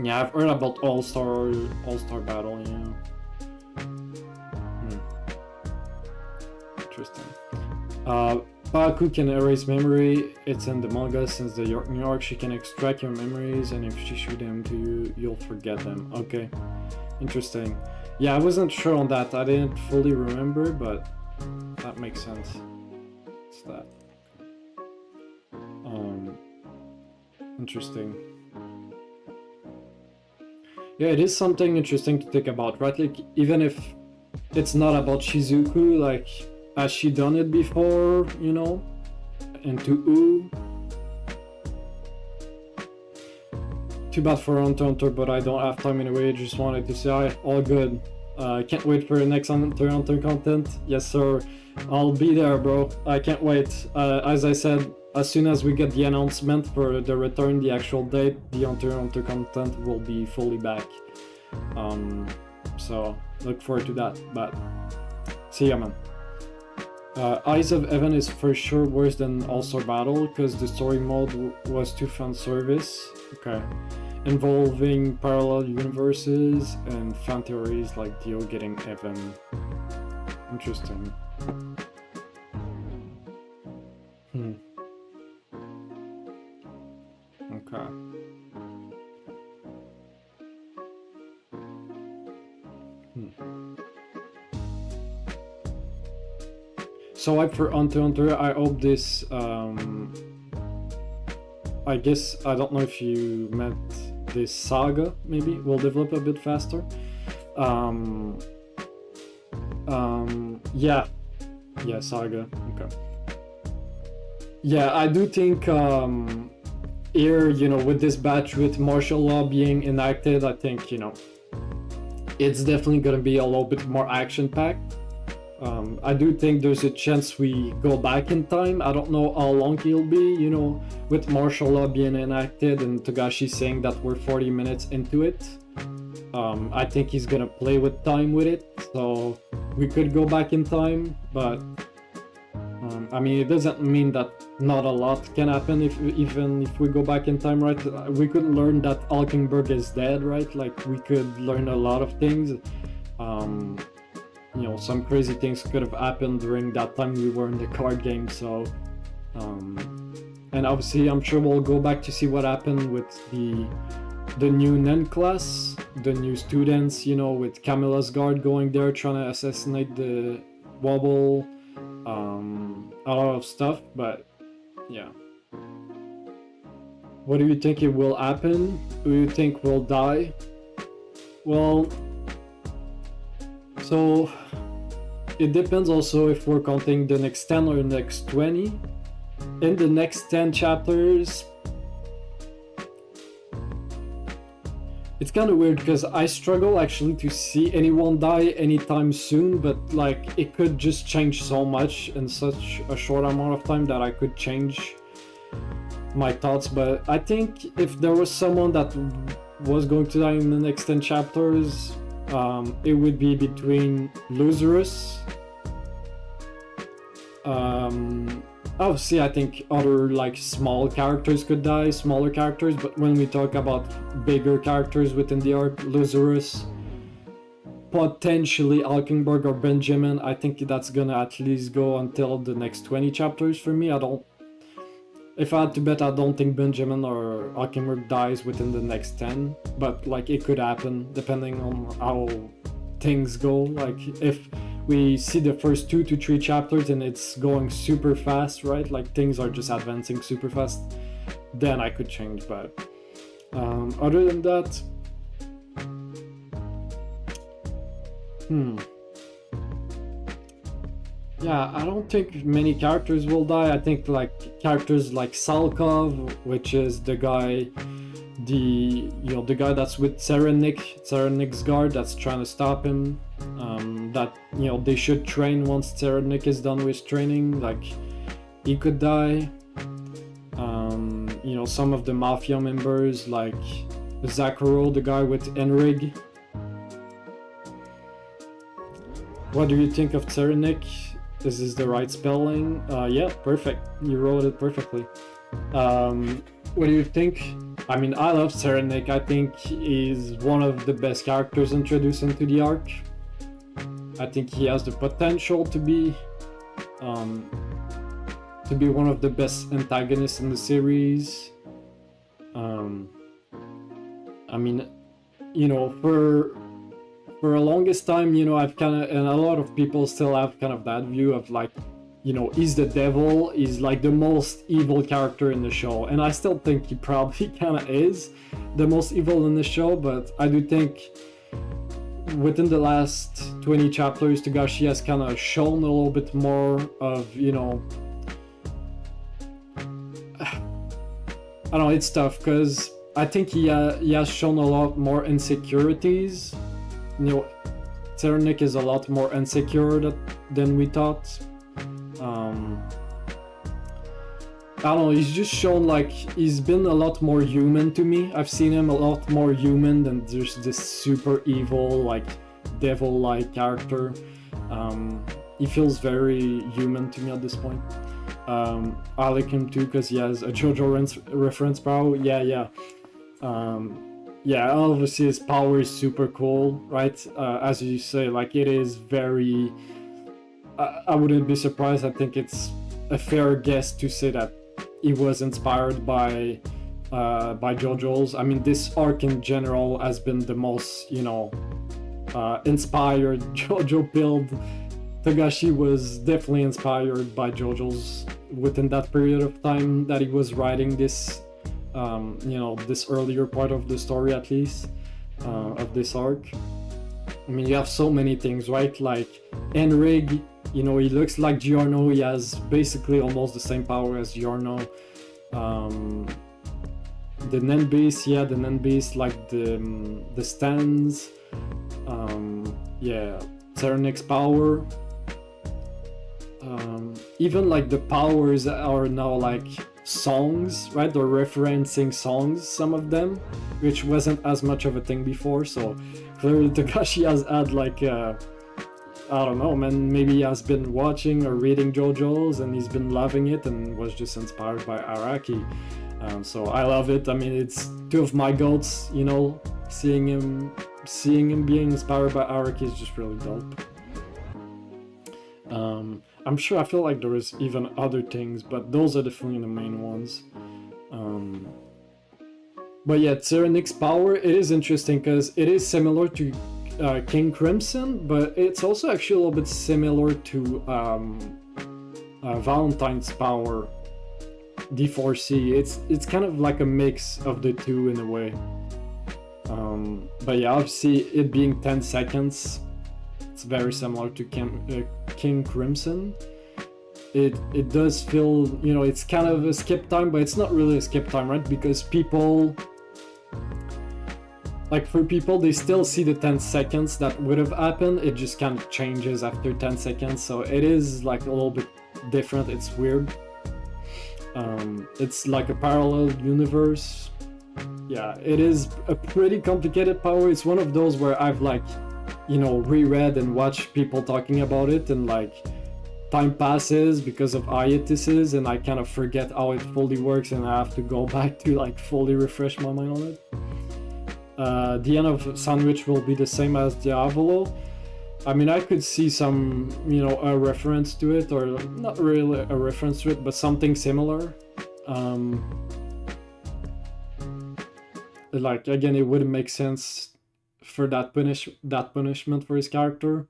Yeah, I've heard about all-star battle. Yeah. Interesting. Baku can erase memory. It's in the manga since the New York. She can extract your memories, and if she shoot them to you, you'll forget them. Okay. Interesting. Yeah, I wasn't sure on that. I didn't fully remember, but that makes sense. It's that. Interesting. Yeah, it is something interesting to think about, right? Like, even if it's not about Shizuku, like, has she done it before, you know? And to who? Too bad for Hunter x Hunter, but I don't have time anyway. Just wanted to say hi. All good. Can't wait for the next Hunter x Hunter content. Yes, sir. I'll be there, bro. I can't wait. As I said, as soon as we get the announcement for the return, the actual date, the Hunter x Hunter content will be fully back. So look forward to that. But see ya, man. Eyes of Heaven is for sure worse than All-Star Battle because the story mode was too fan service. Okay. Involving parallel universes and fan theories like Dio getting Evan. Interesting. Okay. So like for Hunter x Hunter, I hope this, I guess, I don't know if you meant this saga, maybe, will develop a bit faster. Yeah, saga, okay. Yeah, I do think, here, you know, with this batch with martial law being enacted, I think, you know, it's definitely gonna be a little bit more action-packed. I do think there's a chance we go back in time. I don't know how long he'll be, you know, with martial law being enacted and Togashi saying that we're 40 minutes into it. I think he's gonna play with time with it, so we could go back in time, but I mean, it doesn't mean that not a lot can happen even if we go back in time, right? We could learn that Alkenberg is dead, right? Like, we could learn a lot of things. You know, some crazy things could have happened during that time we were in the card game, so... and obviously, I'm sure we'll go back to see what happened with the new Nen class, the new students, you know, with Camilla's guard going there trying to assassinate the Wobble, a lot of stuff, but yeah. What do you think it will happen? Who do you think will die? Well, so it depends also if we're counting the next 10 or the next 20. In the next 10 chapters, it's kind of weird because I struggle actually to see anyone die anytime soon, but like it could just change so much in such a short amount of time that I could change my thoughts. But I think if there was someone that was going to die in the next 10 chapters, it would be between Lazarus. Obviously, I think other like small characters could die, smaller characters, but when we talk about bigger characters within the arc, Lazarus, potentially Alkenberg or Benjamin, I think that's gonna at least go until the next 20 chapters for me. If I had to bet, I don't think Benjamin or Alkenberg dies within the next 10, but like it could happen depending on how things go. Like if we see the first 2 to 3 chapters and it's going super fast, right? Like things are just advancing super fast, then I could change, but other than that, yeah, I don't think many characters will die. I think like characters like Salkov, which is the guy, the guy that's with Serenik's guard that's trying to stop him. That, you know, they should train once Serenik is done with training. Like, he could die. You know, some of the Mafia members like Zakuro, the guy with Enrig. What do you think of Serenik? Is this the right spelling? Yeah, perfect. You wrote it perfectly. What do you think? I mean, I love Serenik. I think he's one of the best characters introduced into the arc. I think he has the potential to be one of the best antagonists in the series. I mean, you know, for a longest time, you know, I've kind of, and a lot of people still have kind of that view of like, you know, he's the devil, he's like the most evil character in the show, and I still think he probably kind of is the most evil in the show, but I do think within the last 20 chapters, Togashi has kind of shown a little bit more of, you know, I don't know, it's tough because I think he has shown a lot more insecurities. You know, Serenik is a lot more insecure than we thought. I don't know, he's just shown like he's been a lot more human to me. I've seen him a lot more human than just this super evil, like devil-like character. He feels very human to me at this point. I like him too because he has a JoJo reference power. Yeah. Yeah, obviously his power is super cool, right? As you say, like it is very... I wouldn't be surprised. I think it's a fair guess to say that he was inspired by JoJo's. I mean, this arc in general has been the most, you know, inspired JoJo build. Togashi was definitely inspired by JoJo's within that period of time that he was writing this, you know, this earlier part of the story, at least, of this arc. I mean, you have so many things, right? Like Enrig, you know, he looks like Giorno. He has basically almost the same power as Giorno. The Nen Beast, yeah, the Nen Beast, like the stands. Yeah, Tserenik's power. Even like the powers are now like songs, right? They're referencing songs, some of them, which wasn't as much of a thing before. So clearly Togashi has had like I don't know, man, maybe he has been watching or reading JoJo's and he's been loving it and was just inspired by Araki. So I love it. I mean, it's two of my goats, you know, seeing him being inspired by Araki is just really dope. I'm sure, I feel like there is even other things, but those are definitely the main ones. But yeah, Tserenik's power, it is interesting because it is similar to King Crimson, but it's also actually a little bit similar to Valentine's power, D4C. It's kind of like a mix of the two in a way. But yeah, obviously it being 10 seconds, it's very similar to King Crimson. It does feel, you know, it's kind of a skip time, but it's not really a skip time, right? Because people, like for people, they still see the 10 seconds that would have happened. It just kind of changes after 10 seconds. So it is like a little bit different. It's weird. It's like a parallel universe. Yeah, it is a pretty complicated power. It's one of those where I've like, you know, reread and watched people talking about it, and like time passes because of hiatuses and I kind of forget how it fully works and I have to go back to like fully refresh my mind on it. The end of Sandwich will be the same as Diavolo. I mean, I could see some, you know, a reference to it, or not really a reference to it, but something similar. Like, again, it wouldn't make sense for that punishment for his character.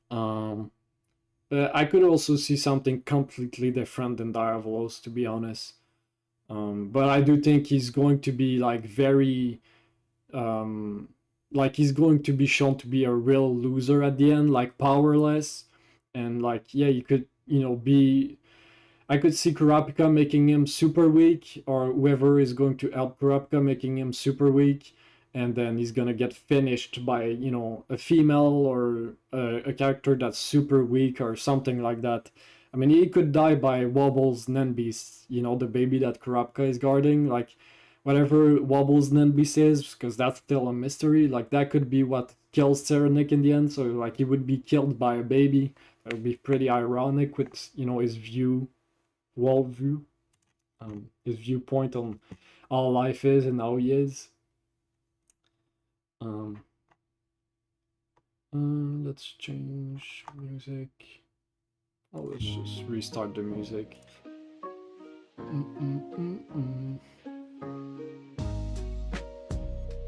But I could also see something completely different than Diavolos, to be honest. But I do think he's going to be like very... like he's going to be shown to be a real loser at the end, like powerless, and like, yeah, you could, you know, be... I could see Kurapika making him super weak, or whoever is going to help Kurapika making him super weak, and then he's gonna get finished by, you know, a female or a character that's super weak or something like that. I mean, he could die by Wobble's Nenbeast, you know, the baby that Kurapika is guarding, like whatever Wobble's Nenbeast is, because that's still a mystery. Like, that could be what kills Tserenik in the end, so like he would be killed by a baby. That would be pretty ironic with, you know, his worldview, his viewpoint on how life is and how he is. Let's change music. Oh, let's just restart the music.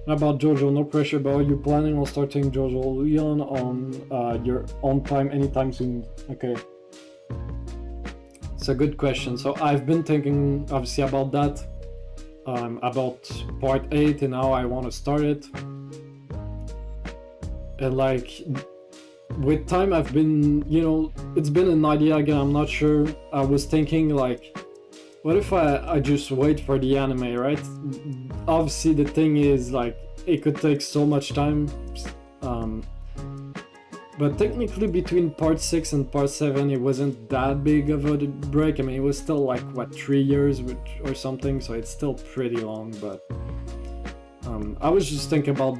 About JoJo, no pressure, but are you planning on starting JoJo Leon on your own time anytime soon? Okay. It's a good question. So I've been thinking obviously about that, about part 8 and how I want to start it. And like with time I've been, you know, it's been an idea again, I'm not sure. I was thinking like, what if I just wait for the anime, right? Obviously the thing is like, it could take so much time. But technically between part 6 and part 7 it wasn't that big of a break. I mean, it was still like, what, 3 years or something, so it's still pretty long. But I was just thinking about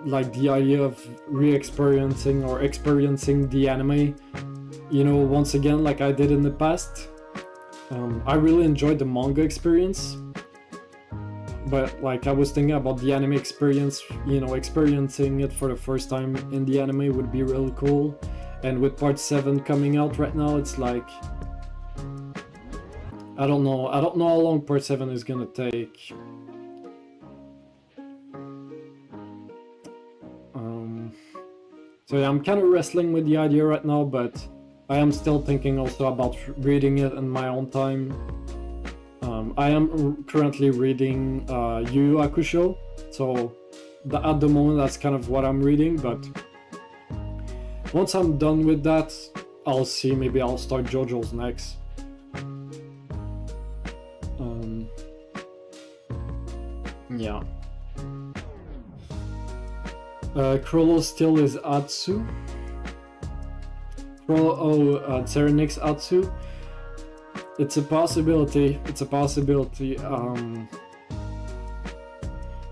like the idea of re-experiencing or experiencing the anime, you know, once again like I did in the past. I really enjoyed the manga experience, but like I was thinking about the anime experience, you know, experiencing it for the first time in the anime would be really cool. And with part 7 coming out right now, it's like, I don't know how long part 7 is gonna take. So yeah, I'm kind of wrestling with the idea right now, but I am still thinking also about reading it in my own time. I am currently reading Yu Yu Hakusho, so at the moment that's kind of what I'm reading, but once I'm done with that, I'll see, maybe I'll start JoJo's next. Yeah. Chrollo still is Atsu. Chrollo, Tserenix Atsu. It's a possibility. It's a possibility.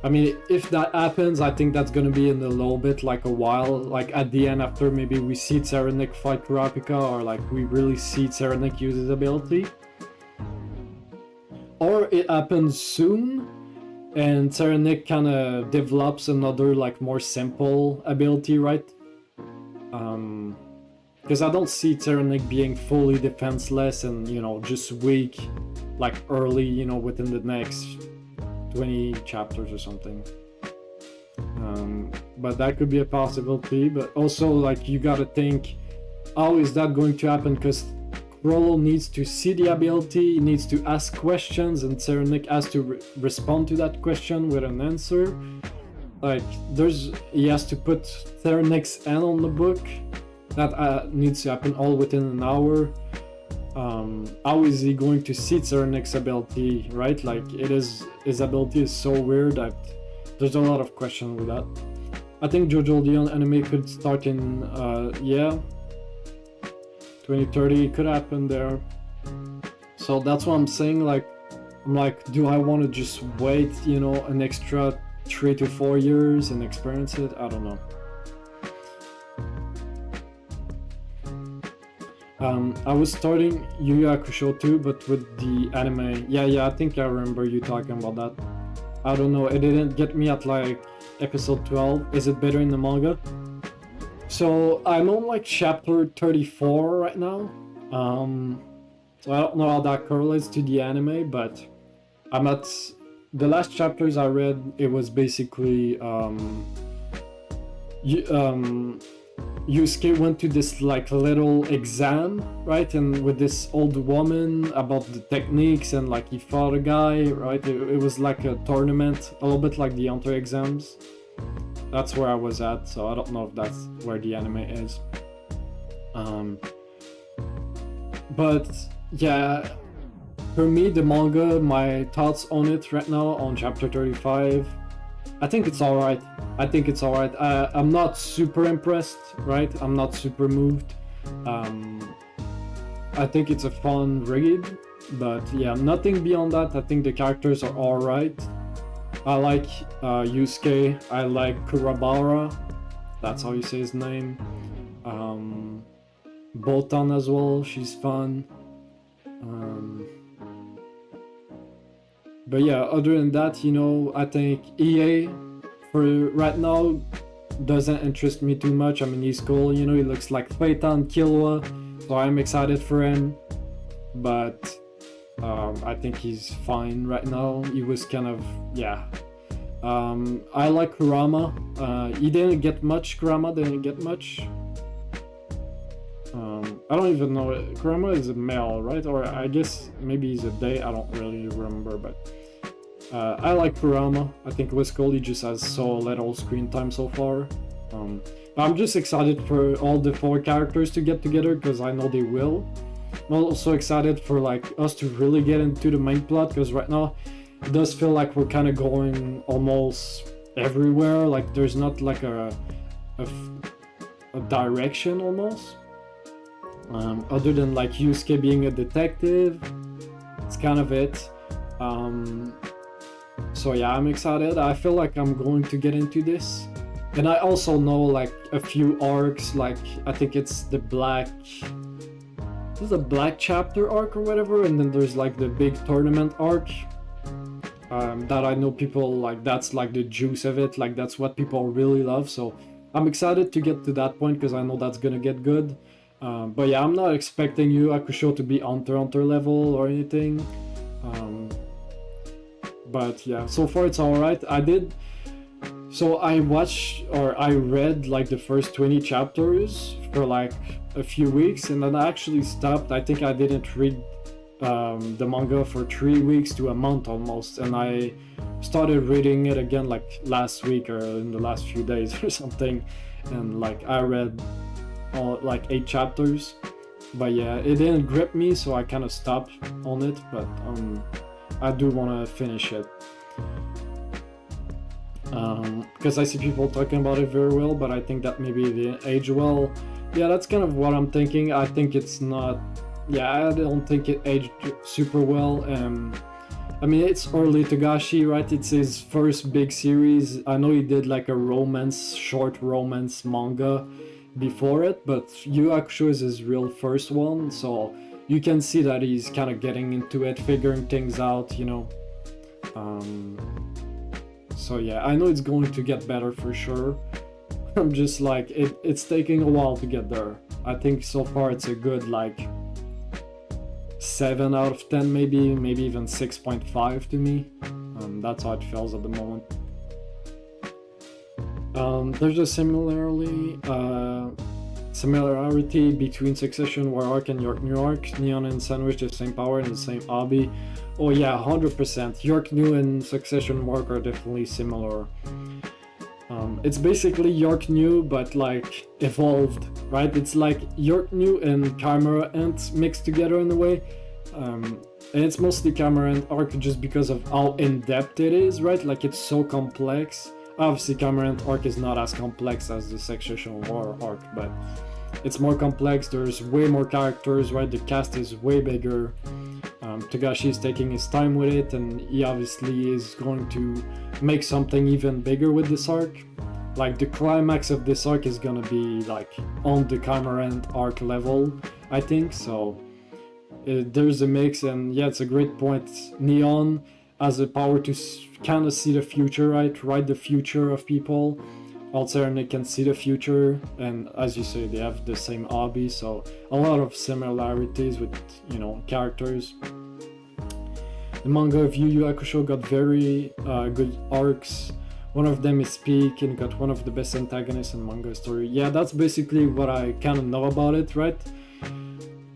I mean, if that happens, I think that's gonna be in a little bit, like a while, like at the end, after maybe we see Tserenix fight Kurapika, or like we really see Tserenix use his ability. Or it happens soon, and Tserenix kind of develops another, like, more simple ability, right? Because I don't see Tserenix being fully defenseless and, you know, just weak, like, early, you know, within the next 20 chapters or something. But that could be a possibility. But also, like, you gotta think, how is that going to happen? Because Chrollo needs to see the ability, he needs to ask questions, and Tserenix has to respond to that question with an answer. Like, he has to put Tserenix's hand on the book. That needs to happen all within an hour. How is he going to see Tserenix's ability, right? Like, his ability is so weird that there's a lot of questions with that. I think JoJo the anime could start in, 2030, could happen there. So that's what I'm saying, like, I'm like, do I want to just wait, you know, an extra 3 to 4 years and experience it? I don't know. I was starting Yu Yu Hakusho too, but with the anime. Yeah, I think I remember you talking about that. I don't know, it didn't get me at like episode 12. Is it better in the manga? So I'm on like chapter 34 right now. So I don't know how that correlates to the anime, but I'm at the last chapters I read. It was basically Yusuke went to this like little exam, right? And with this old woman about the techniques, and like he fought a guy, right? It was like a tournament, a little bit like the Hunter exams. That's where I was at, so I don't know if that's where the anime is. But yeah, for me, the manga, my thoughts on it right now on chapter 35, I think it's alright. I'm not super impressed, right? I'm not super moved. I think it's a fun read, but yeah, nothing beyond that. I think the characters are alright. I like Yusuke, I like Kurabara, that's how you say his name. Botan as well, she's fun. But yeah, other than that, you know, I think EA for right now doesn't interest me too much. I mean, he's cool, you know, he looks like Phaeton Killua, so I'm excited for him. But I think he's fine right now. He was kind of, yeah. I like Kurama. He didn't get much. Kurama didn't get much. I don't even know. Kurama is a male, right? Or I guess maybe he's a they. I don't really remember, but I like Kurama. I think it was cool. He just has so little screen time so far. I'm just excited for all the 4 characters to get together, because I know they will. I'm also excited for like us to really get into the main plot, because right now it does feel like we're kind of going almost everywhere. Like there's not like a direction almost. Other than like Yusuke being a detective, it's kind of it. So yeah, I'm excited. I feel like I'm going to get into this. And I also know like a few arcs, like I think it's the black, this is a black chapter arc or whatever, and then there's like the big tournament arc. That I know people like, that's like the juice of it, like that's what people really love. So I'm excited to get to that point because I know that's gonna get good. But yeah, I'm not expecting Yu Hakusho to be Hunter x Hunter level or anything. But yeah, so far it's alright. So I watched, or I read like the first 20 chapters for like a few weeks, and then I actually stopped. I think I didn't read the manga for 3 weeks to a month almost, and I started reading it again like last week or in the last few days or something, and like I read all like 8 chapters. But yeah, it didn't grip me, so I kind of stopped on it, but I do want to finish it. Because I see people talking about it very well, but I think that maybe it didn't age well. Yeah, that's kind of what I'm thinking. I think it's not, yeah, I don't think it aged super well. I mean, it's early Togashi, right? It's his first big series. I know he did like a romance, short romance manga before it, but Yu Hakusho is his real first one, so you can see that he's kind of getting into it, figuring things out, you know. So yeah, I know it's going to get better for sure. I'm just like, it's taking a while to get there. I think so far it's a good like 7 out of 10, maybe even 6.5 to me. That's how it feels at the moment. There's a similarity between Succession War Arc and York New Arc. Neon and Sandwich the same power and the same hobby. Oh yeah, 100%. York New and Succession War Arc are definitely similar. It's basically York New, but like evolved, right? It's like York New and Chimera Ant mixed together in a way. And it's mostly Chimera Ant arc just because of how in-depth it is, right? Like it's so complex. Obviously, Chimera Ant arc is not as complex as the Succession War arc, but it's more complex. There's way more characters, right? The cast is way bigger. Togashi is taking his time with it, and he obviously is going to make something even bigger with this arc. Like the climax of this arc is gonna be like on the Chimera Ant arc level, I think. So there's a mix, and yeah, it's a great point. Neon has the power to kind of see the future, right? Write the future of people. Alternate can see the future, and as you say, they have the same hobby, so a lot of similarities with, you know, characters. The manga of Yu Yu Hakusho got very good arcs. One of them is Peak and got one of the best antagonists in manga story. Yeah, that's basically what I kind of know about it, right?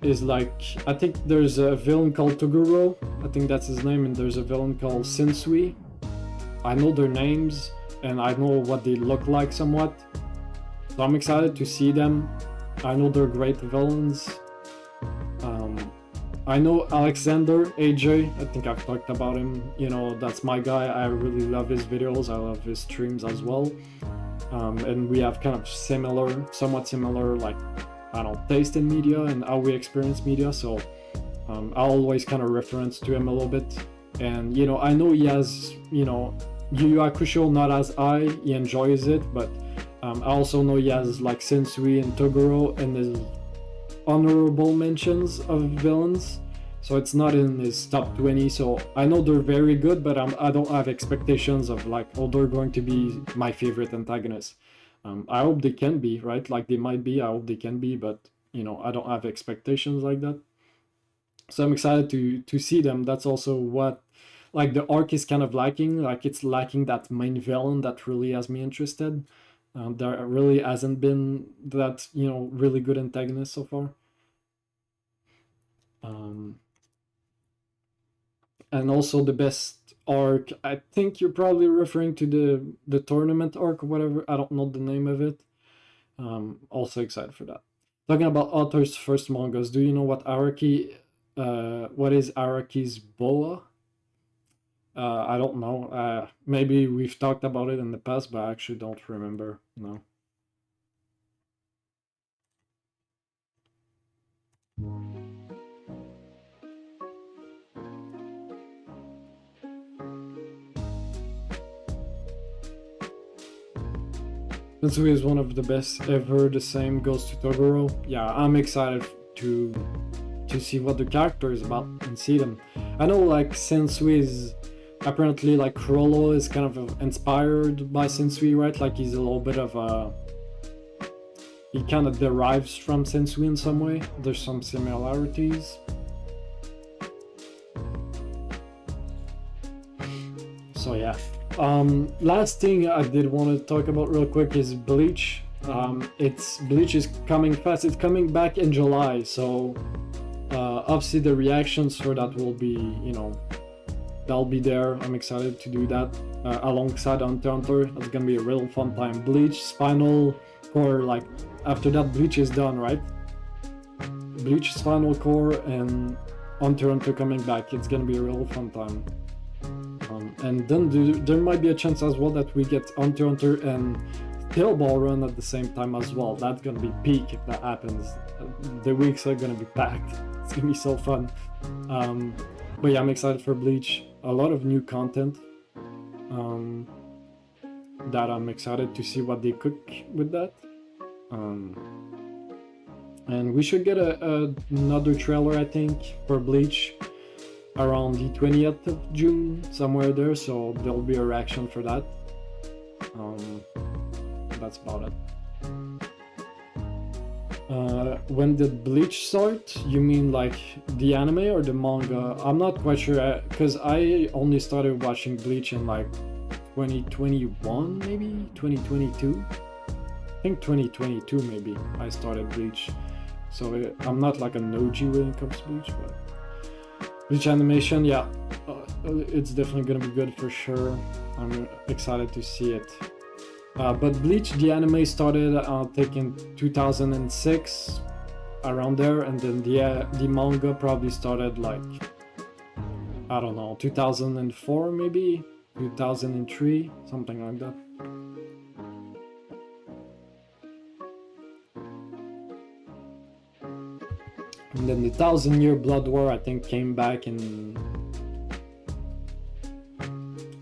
Is like, I think there's a villain called Toguro, I think that's his name, and there's a villain called Shinsui. I know their names, and I know what they look like somewhat. So I'm excited to see them. I know they're great villains. I know Alexander, AJ, I think I've talked about him. You know, that's my guy. I really love his videos. I love his streams as well. And we have kind of similar, somewhat similar, like, I don't know, taste in media and how we experience media. So I always kind of reference to him a little bit. And, you know, I know he has, you know, Yu Yu Hakusho not as high, he enjoys it, but I also know he has like Shinsui and Toguro and his honorable mentions of villains, so it's not in his top 20. So I know they're very good, but I don't have expectations of like, oh, they're going to be my favorite antagonists. I hope they can be, right? Like they might be, I hope they can be, but you know, I don't have expectations like that. So I'm excited to see them. That's also what, like, the arc is kind of lacking. Like it's lacking that main villain that really has me interested. There really hasn't been that, you know, really good antagonist so far. And also the best arc, I think you're probably referring to the tournament arc or whatever. I don't know the name of it. Also excited for that. Talking about authors' first mangas, do you know what what is Araki's Boa? I don't know. Maybe we've talked about it in the past, but I actually don't remember. No. Sensui is one of the best ever. The same goes to Toguro. Yeah, I'm excited to see what the character is about and see them. I know like Sensui is apparently like Chrollo is kind of inspired by Sensui, right? Like he's a little bit of a, he kind of derives from Sensui in some way. There's some similarities. So yeah. Last thing I did want to talk about real quick is Bleach. Bleach is coming fast. It's coming back in July, so obviously the reactions for that will be, you know, that'll be there. I'm excited to do that alongside Hunter x Hunter. That's gonna be a real fun time. Bleach's final core, like after that, Bleach is done, right? Bleach's final core and Hunter x Hunter coming back. It's gonna be a real fun time. And then there might be a chance as well that we get Hunter x Hunter and Steel Ball Run at the same time as well. That's gonna be peak if that happens. The weeks are gonna be packed. It's gonna be so fun. But yeah, I'm excited for Bleach. A lot of new content that I'm excited to see what they cook with that. And we should get another trailer, I think, for Bleach around the 20th of June, somewhere there, so there'll be a reaction for that. That's about it. When did Bleach start? You mean like the anime or the manga? I'm not quite sure, because I only started watching Bleach in like 2021, maybe 2022. I think 2022 maybe I started Bleach, so I'm not like an OG when it comes to Bleach, but Bleach animation, yeah, it's definitely gonna be good for sure. I'm excited to see it. But Bleach, the anime started I think in 2006, around there, and then the manga probably started like, I don't know, 2004 maybe, 2003, something like that. And then the 1000-Year Blood War, I think, came back in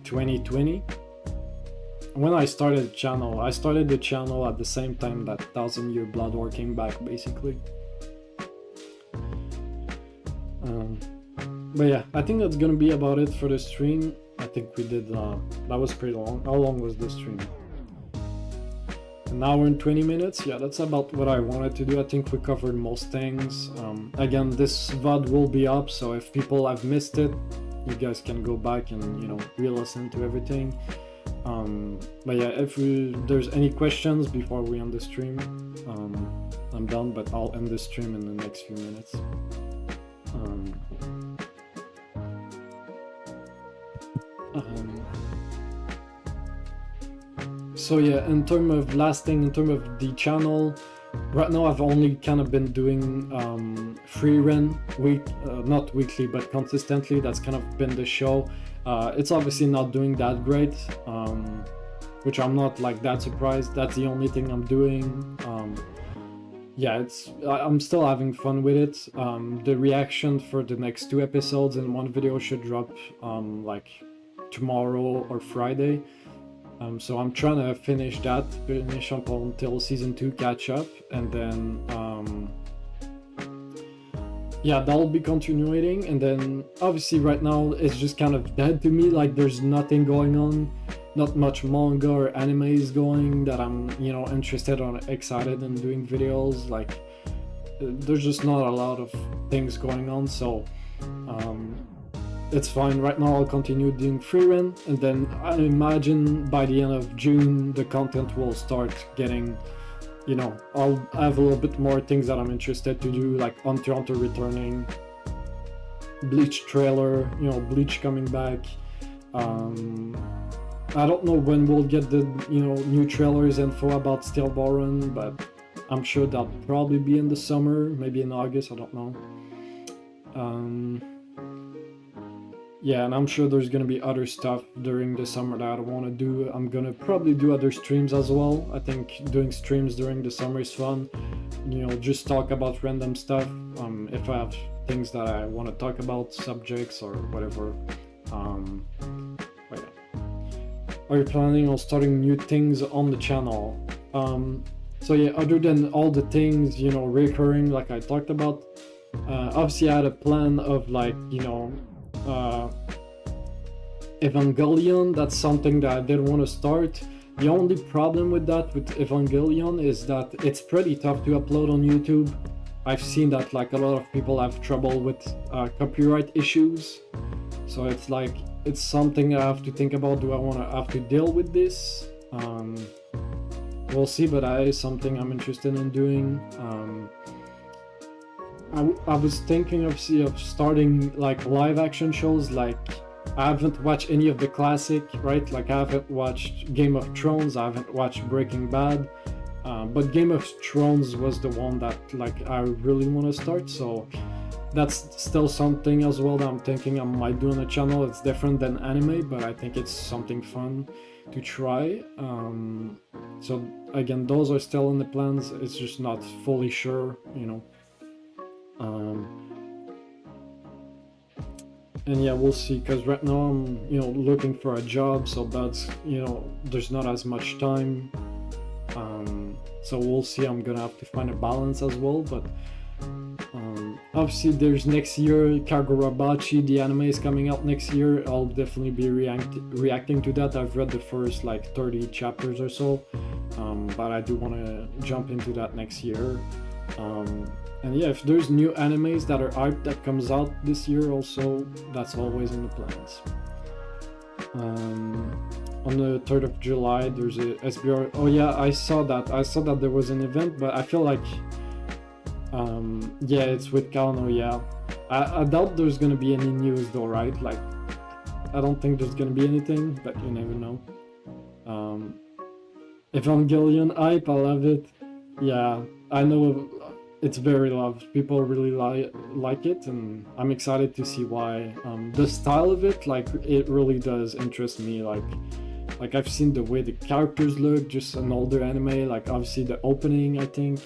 2020. When I started the channel at the same time that 1000-Year Blood War came back, basically. But yeah, I think that's gonna be about it for the stream. I think we did, that was pretty long. How long was the stream? An hour and 20 minutes. Yeah, that's about what I wanted to do. I think we covered most things. Again, this VOD will be up, so if people have missed it, you guys can go back and, you know, re-listen to everything. But yeah, if there's any questions before we end the stream, I'm done, but I'll end the stream in the next few minutes. So yeah, in terms of last thing, in terms of the channel, right now I've only kind of been doing free run not weekly but consistently. That's kind of been the show. It's obviously not doing that great, which I'm not like that surprised. That's the only thing I'm doing. Yeah, I'm still having fun with it. The reaction for the next 2 episodes in one video should drop like tomorrow or Friday. So I'm trying to finish up until season 2 catch up, and then yeah, that'll be continuing. And then obviously right now it's just kind of dead to me, like there's nothing going on, not much manga or anime is going that I'm, you know, interested or excited in doing videos. Like there's just not a lot of things going on, so it's fine. Right now I'll continue doing free run, and then I imagine by the end of June the content will start getting, you know, I'll have a little bit more things that I'm interested to do, like Hunter x Hunter returning, Bleach trailer, you know, Bleach coming back. I don't know when we'll get the, you know, new trailers info about Steel Ball Run, but I'm sure that'll probably be in the summer, maybe in August, I don't know. Yeah, and I'm sure there's gonna be other stuff during the summer that I want to do. I'm gonna probably do other streams as well. I think doing streams during the summer is fun. You know, just talk about random stuff. If I have things that I want to talk about, subjects or whatever. But yeah. Are you planning on starting new things on the channel? So yeah, other than all the things, you know, recurring like I talked about, obviously I had a plan of like, you know, Evangelion. That's something that I didn't want to start. The only problem with that, with Evangelion, is that it's pretty tough to upload on YouTube. I've seen that like a lot of people have trouble with copyright issues. So it's like, it's something I have to think about. Do I want to have to deal with this? We'll see, but that is something I'm interested in doing. I was thinking of starting like live action shows. Like, I haven't watched any of the classic, right? Like, I haven't watched Game of Thrones, I haven't watched Breaking Bad, but Game of Thrones was the one that like I really want to start. So that's still something as well that I'm thinking I might do on the channel. It's different than anime, but I think it's something fun to try. So again, those are still in the plans. It's just not fully sure, you know. And yeah, we'll see, because right now I'm, you know, looking for a job, so that's, you know, there's not as much time. So we'll see. I'm gonna have to find a balance as well, but obviously there's next year Kagurabachi, the anime is coming out next year. I'll definitely be reacting to that. I've read the first like 30 chapters or so, but I do want to jump into that next year. And yeah, if there's new animes that are hyped that comes out this year also, that's always in the plans. On the 3rd of July, there's a SBR. Oh yeah, I saw that there was an event, but I feel like, yeah, it's with Kano, yeah. I doubt there's gonna be any news though, right? Like, I don't think there's gonna be anything, but you never know. Evangelion hype, I love it. Yeah, I know it's very loved. People really like it, and I'm excited to see why. The style of it, like, it really does interest me. Like I've seen the way the characters look, just an older anime. Like, obviously the opening, I think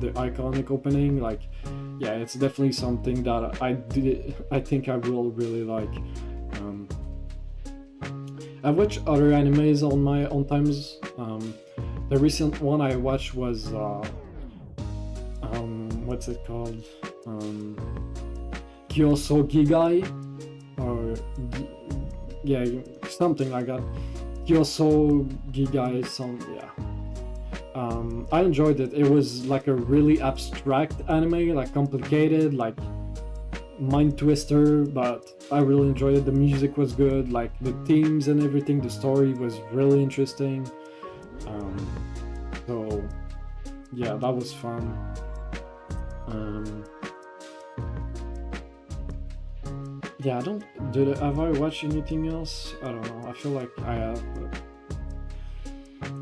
the iconic opening. Like, yeah, it's definitely something that I think I will really like. I've watched other animes on my own times. The recent one I watched was what's it called? Gigai, or yeah, something like that. Gigai, yeah. I enjoyed it. It was like a really abstract anime, like complicated, like mind twister, but I really enjoyed it. The music was good, like the themes and everything. The story was really interesting. So yeah, that was fun. Yeah, have I watched anything else? I don't know. I feel like I have, but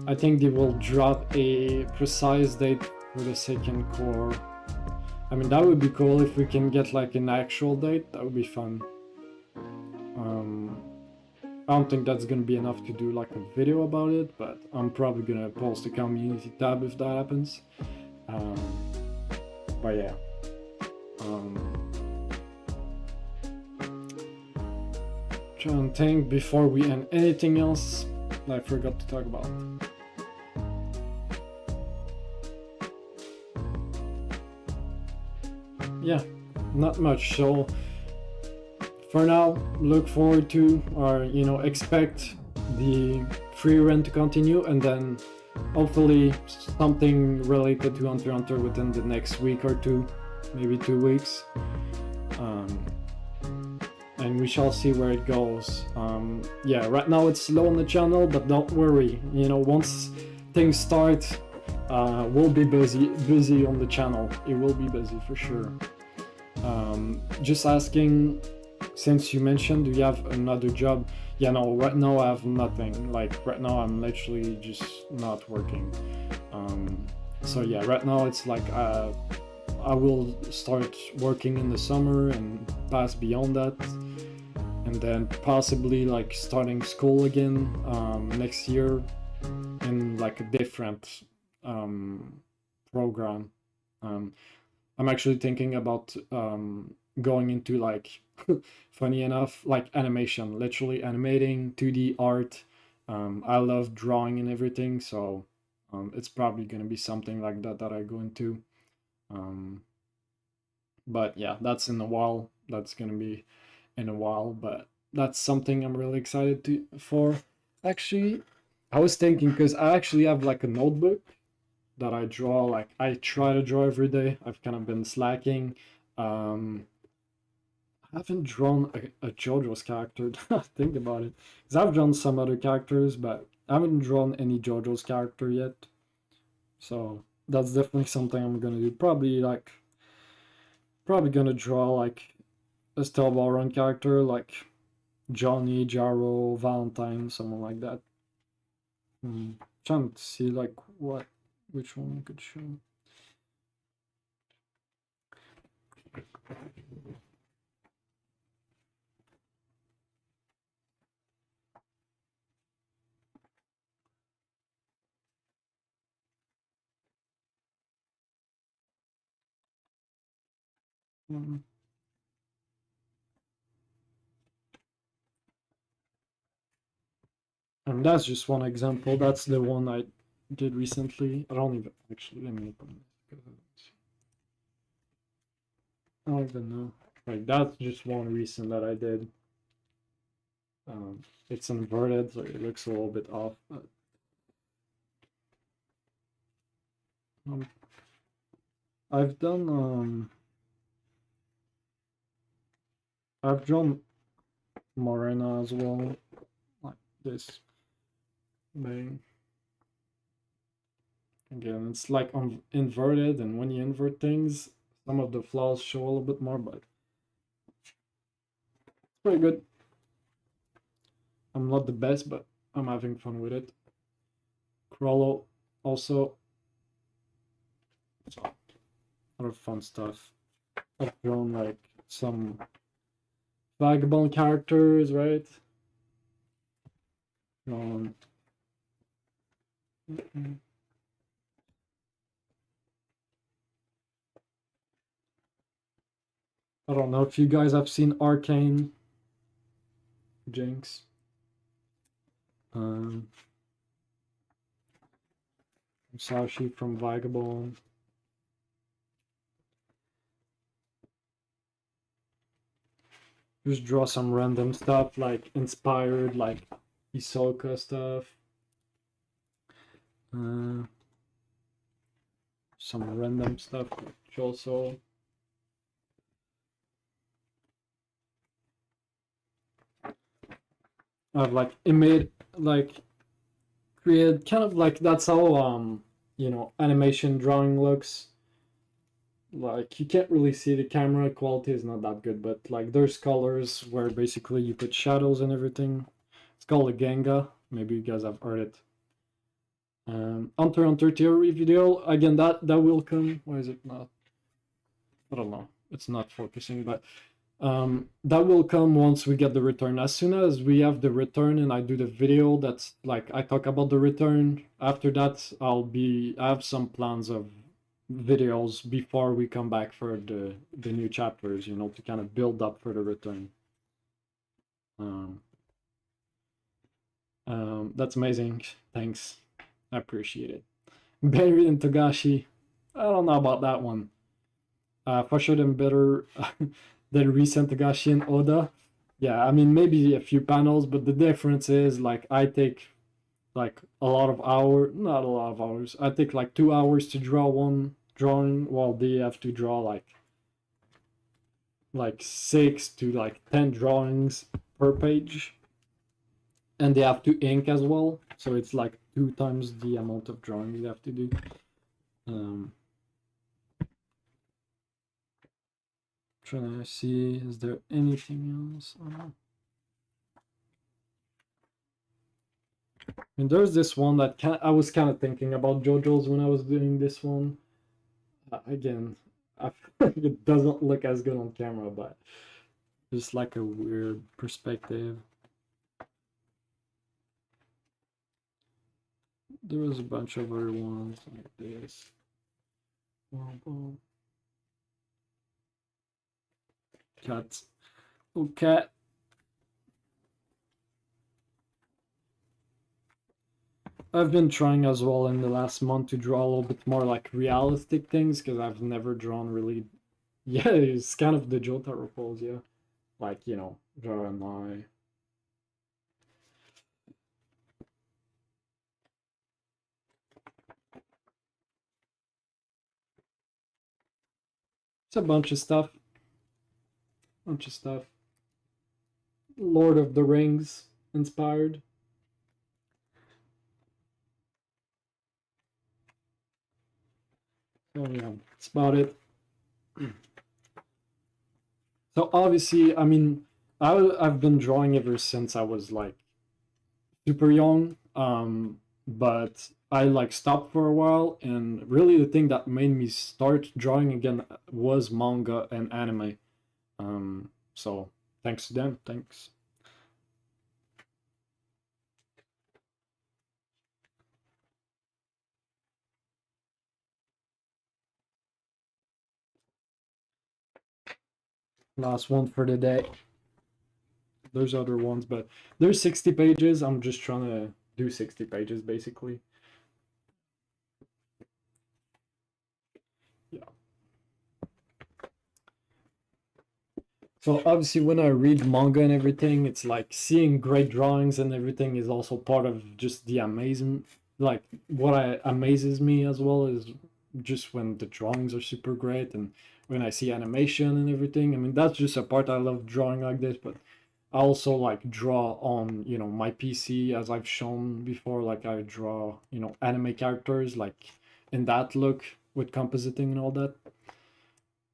I think they will drop a precise date for the second core. I mean, that would be cool if we can get like an actual date. That would be fun. I don't think that's gonna be enough to do like a video about it, but I'm probably gonna post a community tab if that happens. But yeah. Trying to think before we end. Anything else I forgot to talk about? Yeah, not much. So for now, look forward to, or you know, expect the free run to continue, and then hopefully something related to Hunter x Hunter within the next week or two, maybe 2 weeks. And we shall see where it goes. Yeah, right now it's slow on the channel, but don't worry. You know, once things start, we'll be busy on the channel. It will be busy for sure. Just asking, since you mentioned, do you have another job? Yeah, no, right now I have nothing. Like, right now I'm literally just not working. So yeah, right now it's like I will start working in the summer and pass beyond that, and then possibly like starting school again next year in like a different program. I'm actually thinking about going into like funny enough, like animation, literally animating 2D art. I love drawing and everything, so It's probably gonna be something like that that I go into. But yeah, that's in a while. That's gonna be in a while, but that's something I'm really excited for. Actually, I was thinking because I actually have like a notebook that I draw. Like I try to draw every day. I've kind of been slacking. I haven't drawn a JoJo's character. Think about it, because I've drawn some other characters, but I haven't drawn any JoJo's character yet. So that's definitely something I'm gonna do. Probably gonna draw like a Steel Ball Run character, like Johnny, Gyro, Valentine, someone like that. Trying to see like which one I could show. Mm. And that's just one example. That's the one I did recently. I don't even actually let me open it. I don't even know. Like that's just one recent that I did. It's inverted, so it looks a little bit off. But, I've done I've drawn Morena as well, like this thing. Again, it's like inverted, and when you invert things, some of the flaws show a little bit more, but it's pretty good. I'm not the best, but I'm having fun with it. Chrollo also, so, a lot of fun stuff. I've drawn like some vagabond characters, right? Drawn. I don't know if you guys have seen Arcane Jinx. Sashi from Vagabond. Just draw some random stuff like inspired, like hisoka stuff. Some random stuff like Choso. I've like made like create kind of like that's how animation drawing looks. Like you can't really see, the camera quality is not that good, but like there's colors where basically you put shadows and everything. It's called a Ganga. Maybe you guys have heard it. Hunter theory video again. That will come. Why is it not? I don't know. It's not focusing, but that will come once we get the return. As soon as we have the return and I do the video, that's like I talk about the return. After that, I have some plans of videos before we come back for the new chapters, to kind of build up for the return. That's amazing. Thanks. I appreciate it. Barry and Togashi. I don't know about that one. For sure, them better than recent Togashi and Oda. Yeah, I mean maybe a few panels, but the difference is like I take like a lot of hours, not a lot of hours. I take like 2 hours to draw one drawing, while they have to draw like 6 to 10 drawings per page, and they have to ink as well. So it's like 2 times the amount of drawing you have to do. Trying to see, is there anything else? And there's this one that I was kind of thinking about JoJo's when I was doing this one. Again, I feel like it doesn't look as good on camera, but just like a weird perspective. There was a bunch of other ones like this. Cat. Oh, cat. I've been trying as well in the last month to draw a little bit more like realistic things because I've never drawn really. Yeah, it's kind of the JOESTAR pose, yeah. Like, you know, draw an eye. It's a bunch of stuff. Bunch of stuff. Lord of the Rings inspired. So yeah, that's about it. So obviously, I mean, I've been drawing ever since I was like super young. But I like stopped for a while, and really the thing that made me start drawing again was manga and anime. So thanks to them, thanks. Last one for the day. There's other ones, but there's 60 pages. I'm just trying to do 60 pages basically. Yeah. So obviously when I read manga and everything, it's like seeing great drawings and everything is also part of just the amazing, like what amazes me as well is just when the drawings are super great and when I see animation and everything. I mean, that's just a part I love drawing like this, but I also like draw on, you know, my PC as I've shown before, like I draw, you know, anime characters like in that look with compositing and all that.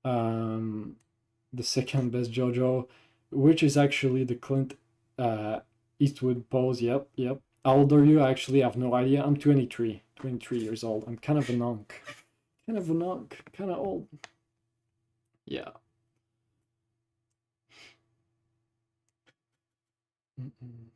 Um the second best JoJo, which is actually the Clint uh, Eastwood pose. Yep, yep. How old are you? I actually have no idea. I'm 23, 23 years old. I'm kind of a nonk. Kind of a nonk. Kind of old. Yeah. Mm-mm.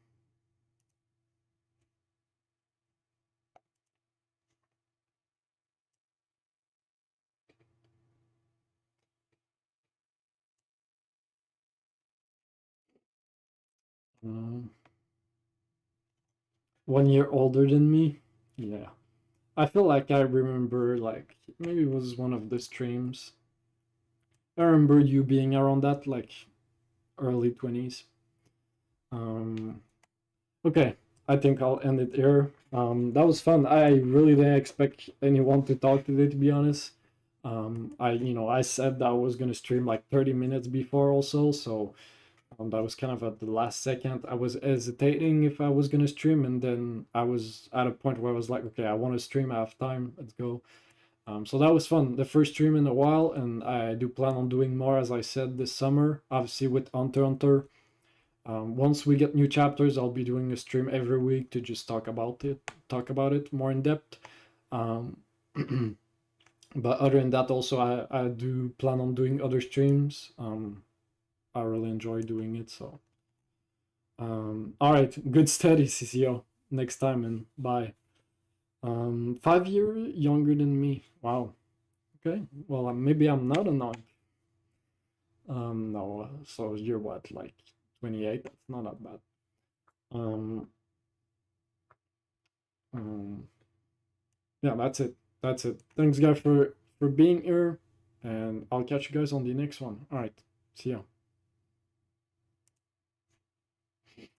Um, 1 year older than me? Yeah. I feel like I remember, like, maybe it was one of the streams. I remember you being around that, like, early 20s. Um, Okay, I think I'll end it here. That was fun. I really didn't expect anyone to talk today, to be honest. I said that I was gonna stream like 30 minutes before also, so that was kind of at the last second. I was hesitating if I was gonna stream, and then I was at a point where I was like, okay, I want to stream. I have time. Let's go. So that was fun. The first stream in a while, and I do plan on doing more, as I said, this summer. Obviously with Hunter x Hunter. Once we get new chapters, I'll be doing a stream every week to just talk about it more in depth. Um, but other than that, also I do plan on doing other streams. I really enjoy doing it. So, all right, good study, CCO. Next time and bye. 5 year younger than me. Wow. Okay. Well, maybe I'm not a non. No. So you're what, like 28? That's not that bad. Um, um, yeah, that's it. That's it. Thanks, guys, for being here, and I'll catch you guys on the next one. All right, see ya.